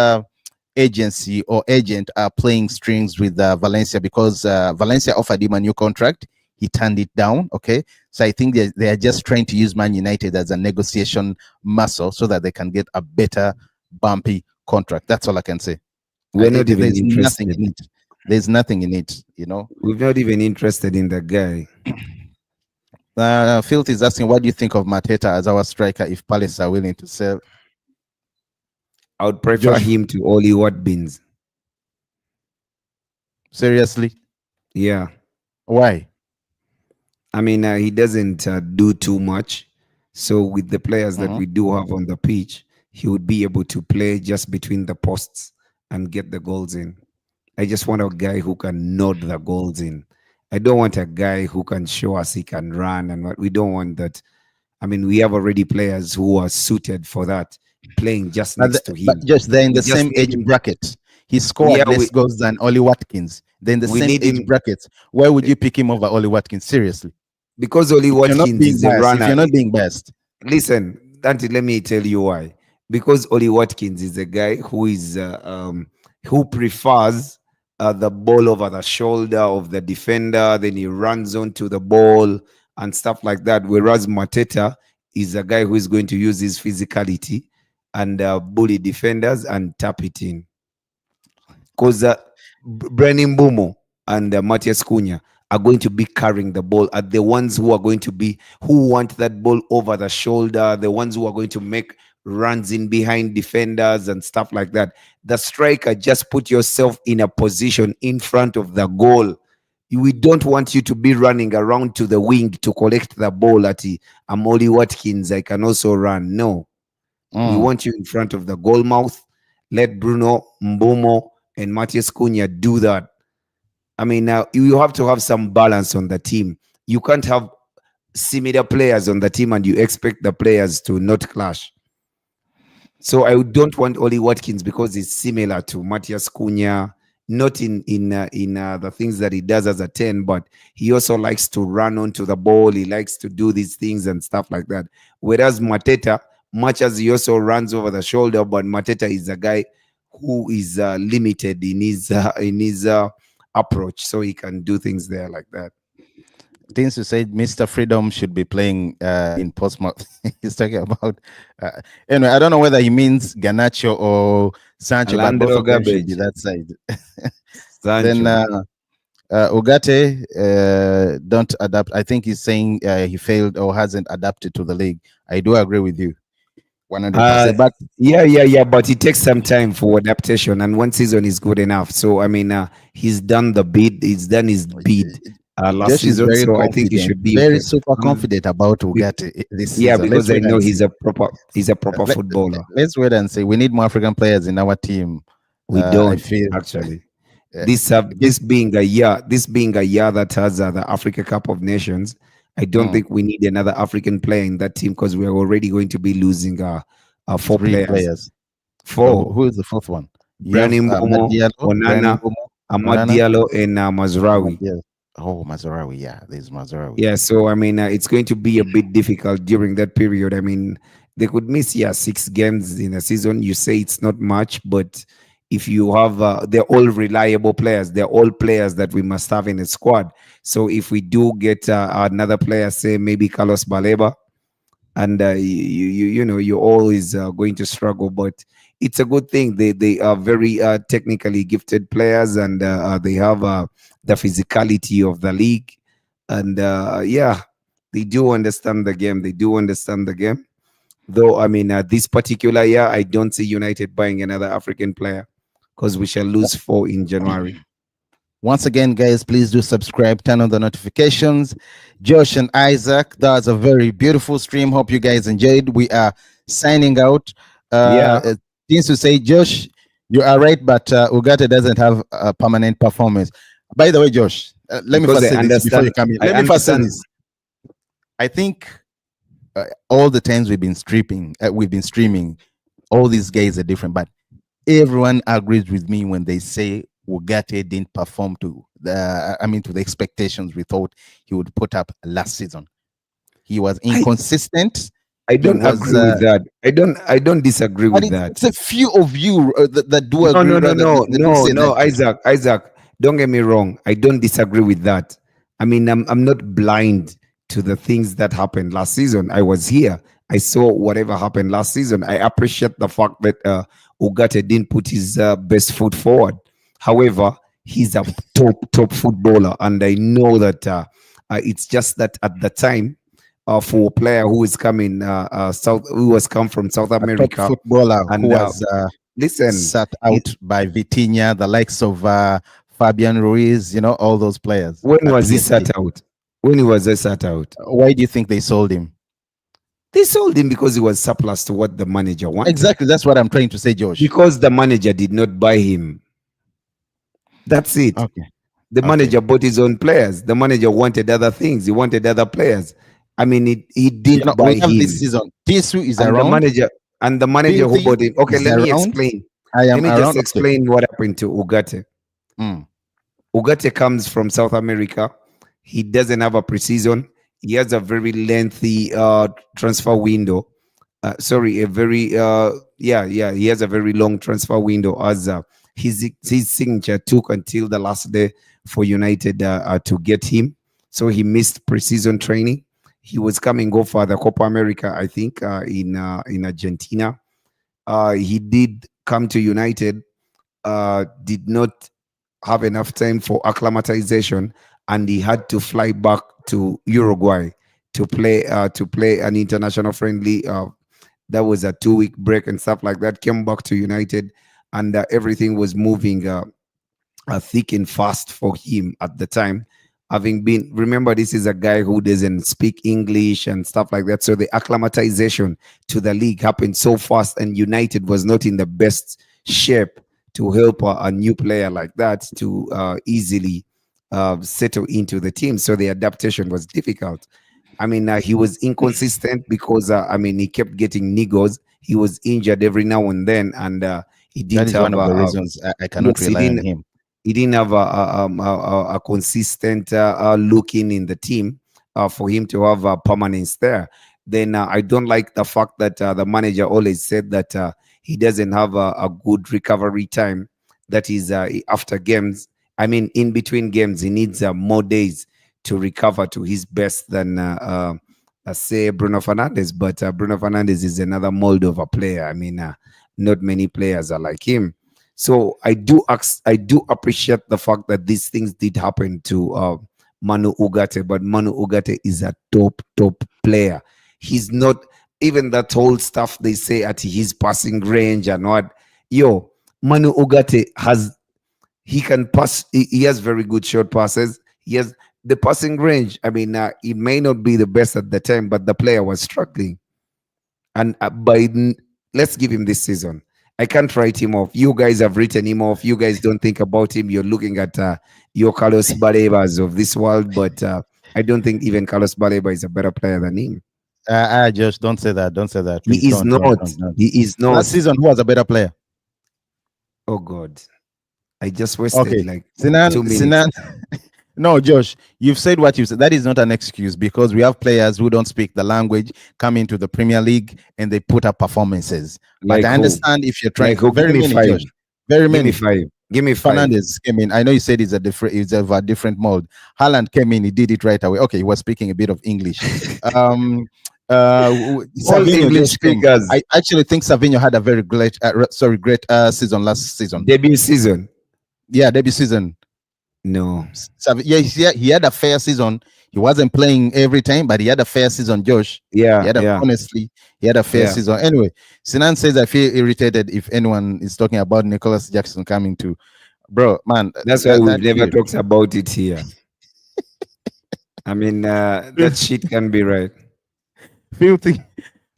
agency or agent are playing strings with Valencia because Valencia offered him a new contract. He turned it down. Okay, so I think they are just trying to use Man United as a negotiation muscle so that they can get a better bumpy contract. That's all I can say. We're not even interested. There's nothing in it, We're not even interested in that guy. Filth is asking, what do you think of Mateta as our striker if Palace are willing to sell? I would prefer him to Oli Watkins. Seriously? Yeah. Why? I mean, he doesn't do too much. So with the players that we do have on the pitch, he would be able to play just between the posts and get the goals in. I just want a guy who can nod the goals in. I don't want a guy who can show us he can run and what. We don't want that. I mean, we have already players who are suited for that, playing just next to him. But just they're in the same age bracket. He scored less goals than Oli Watkins. They're in the same age brackets. Why would you pick him over Oli Watkins? Seriously? Because Oli Watkins is a runner. If you're not being best. Listen, Dante, let me tell you why. because Oli Watkins is a guy who is who prefers the ball over the shoulder of the defender, then he runs onto the ball and stuff like that. Whereas Mateta is a guy who is going to use his physicality and bully defenders and tap it in. Because Brennan Mbumo and Matthias Cunha are going to be carrying the ball, are the ones who are going to be, who want that ball over the shoulder, the ones who are going to make runs in behind defenders and stuff like that. The striker, just put yourself in a position in front of the goal. We don't want you to be running around to the wing to collect the ball at Oli Watkins. I can also run. No. We want you in front of the goal mouth. Let Bruno Mbumo and Matthias Cunha do that. I mean, now you have to have some balance on the team. You can't have similar players on the team and you expect the players to not clash. So I don't want Oli Watkins because he's similar to Matthias Cunha, not in the things that he does as a 10, but he also likes to run onto the ball. He likes to do these things and stuff like that. Whereas Mateta, much as he also runs over the shoulder, but Mateta is a guy who is limited in his approach, so he can do things there like that. Things to say, Mr. Freedom should be playing in Portsmouth. He's talking about. Anyway, I don't know whether he means Garnacho or Sancho, but both of them should be that side. Then Ugarte don't adapt. I think he's saying he failed or hasn't adapted to the league. I do agree with you. 100%. But yeah, but it takes some time for adaptation, and one season is good enough. So I mean, he's done the bid. He's done his bid last season. So I think he should be very super confident about Ugarte this season. Yeah, because I know he's a proper footballer. Let's wait and see. We need more African players in our team. We don't actually. This being a year that has the Africa Cup of Nations, I don't think we need another African player in that team because we are already going to be losing 4 players. 4. Who is the 4th one? Brennan Mbumo, Onana, Amad Diallo, and Mazraoui. Oh, Mazraoui. Yeah, there's Mazraoui. Yeah, so I mean, it's going to be a bit difficult during that period. I mean, they could miss 6 games in a season. You say it's not much, but if you have, they're all reliable players. They're all players that we must have in a squad. So if we do get another player, say maybe Carlos Baleba, and you know, you're always going to struggle. But it's a good thing. They are very technically gifted players, and they have the physicality of the league. And yeah, they do understand the game. They do understand the game. Though, I mean, this particular year, I don't see United buying another African player because we shall lose 4 in January. Once again, guys, please do subscribe, turn on the notifications. Josh and Isaac, that was a very beautiful stream. Hope you guys enjoyed. We are signing out. Things to say, Josh, you are right, but Ugarte doesn't have a permanent performance. By the way, Josh, let me first say this before you come in. Let me first say this. I think all the times we've been streaming, all these guys are different, but everyone agrees with me when they say Ugarte didn't perform to the expectations we thought he would put up last season. He was inconsistent. I don't agree with that. I don't disagree with that. It's a few of you that do agree. No, Isaac. Don't get me wrong. I don't disagree with that. I mean, I'm not blind to the things that happened last season. I was here. I saw whatever happened last season. I appreciate the fact that Ugarte didn't put his best foot forward. However, he's a top footballer, and I know that it's just that at the time, for a player who is coming who has come from South America, footballer who was sat out by Vitinha, the likes of Fabian Ruiz, all those players. When was he sat out? When was he sat out? Why do you think they sold him? They sold him because he was surplus to what the manager wanted. Exactly, that's what I'm trying to say, Josh. Because the manager did not buy him. That's it. Okay. The manager bought his own players. The manager wanted other things. He wanted other players. I mean, he didn't buy him. This season, Tisu is around. The manager who bought him. Okay, let me explain. Let me just explain what happened to Ugarte. Ugarte comes from South America. He doesn't have a preseason. He has a very lengthy transfer window. A very Yeah, yeah, he has a very long transfer window, as his signature took until the last day for United to get him. So he missed preseason training. He was coming off the Copa America, I think, in Argentina. He did come to United, did not have enough time for acclimatization, and he had to fly back to Uruguay to play an international friendly. That was a 2 week break and stuff like that. Came back to United, and everything was moving thick and fast for him at the time. Having been, remember, this is a guy who doesn't speak English and stuff like that. So the acclimatization to the league happened so fast, and United was not in the best shape to help a new player like that to easily settle into the team. So the adaptation was difficult. I mean, he was inconsistent because he kept getting niggles. He was injured every now and then, and he didn't That is have one of the reasons I cannot yes, rely on him. he didn't have a consistent looking in the team for him to have permanence there. Then I don't like the fact that the manager always said that he doesn't have a good recovery time. That is after games. I mean, in between games, he needs more days to recover to his best than say Bruno Fernandes. But Bruno Fernandes is another mold of a player. I mean, not many players are like him. So I do appreciate the fact that these things did happen to Manu Ugarte, but Manu Ugarte is a top player. He's not even that whole stuff they say at his passing range and what. Yo, Manu Ugarte he can pass. He has very good short passes. He has the passing range. I mean, it may not be the best at the time, but the player was struggling. And let's give him this season. I can't write him off. You guys have written him off. You guys don't think about him. You're looking at your Carlos Balebas of this world, but I don't think even Carlos Baleba is a better player than him. I just don't say that. Don't say that. Please, he is not. He is not. Last season, who was a better player? Oh God, I just wasted like Sinan, 2 minutes. Sinan. No, Josh, you've said what you said. That is not an excuse, because we have players who don't speak the language come into the Premier League and they put up performances. Like but I understand if you're trying like very many, five. Josh, very many. Give me five. Fernandes came in. I know you said he's of a different mold. Haaland came in, he did it right away. Okay, he was speaking a bit of English. All Savinho English speakers. I actually think Savinho had a very great season last season. Debut season. Yeah, debut season. No. Yeah, he had a fair season. He wasn't playing every time, but he had a fair season, Josh. Yeah, honestly, he had a fair season. Anyway, Sinan says, I feel irritated if anyone is talking about Nicholas Jackson coming to. Bro, man. That's why we've never talked about it here. I mean, that shit can be right. Filthy. Big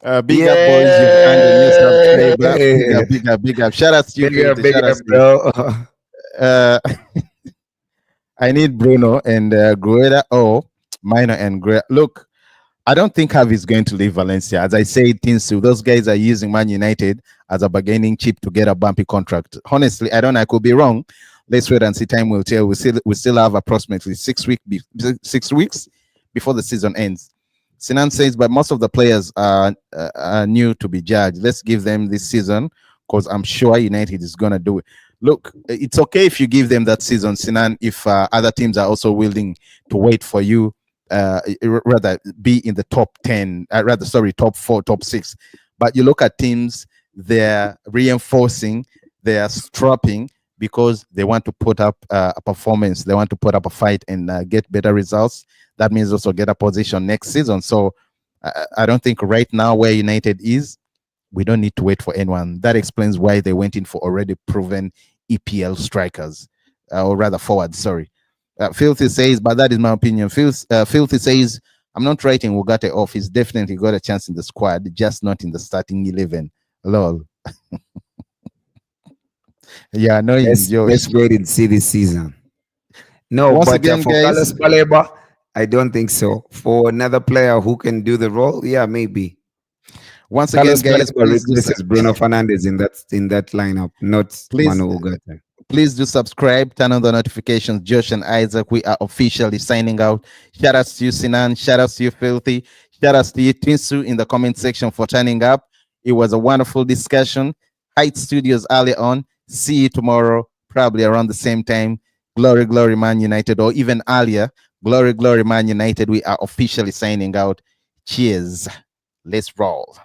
up, boys. You've earned a new subscriber. Big up. Shout out to you. Big up, bro. I need Bruno and Grueda. Minor and Grueda. Look, I don't think Javi is going to leave Valencia. As I say, those guys are using Man United as a bargaining chip to get a bumpy contract. Honestly, I don't know. I could be wrong. Let's wait and see. Time will tell. We still have approximately 6 weeks before the season ends. Sinan says, but most of the players are new to be judged. Let's give them this season, because I'm sure United is going to do it. Look, it's okay if you give them that season, Sinan, if other teams are also willing to wait for you, rather be in the top 10, top 4, top 6. But you look at teams, they're reinforcing, they're strapping because they want to put up a performance, they want to put up a fight and get better results. That means also get a position next season. So I don't think right now where United is, we don't need to wait for anyone. That explains why they went in for already proven EPL strikers, or rather forwards, sorry. Filthy says, but that is my opinion. Filthy says, I'm not writing Ugarte off. He's definitely got a chance in the squad, just not in the starting 11. Lol. Yeah, no, let's wait and see this season. No, once but again, for Carlos Baleba, I don't think so. For another player who can do the role, yeah, maybe. Once again, guys, this is Bruno Fernandes in that lineup, not Manu Ugarte. Please do subscribe, turn on the notifications. Josh and Isaac, we are officially signing out. Shout outs to you, Sinan. Shout outs to you, Filthy. Shout outs to you, Tinsu, in the comment section for turning up. It was a wonderful discussion. Height Studios early on. See you tomorrow, probably around the same time. Glory, glory, Man United, or even earlier. Glory, glory, Man United. We are officially signing out. Cheers. Let's roll.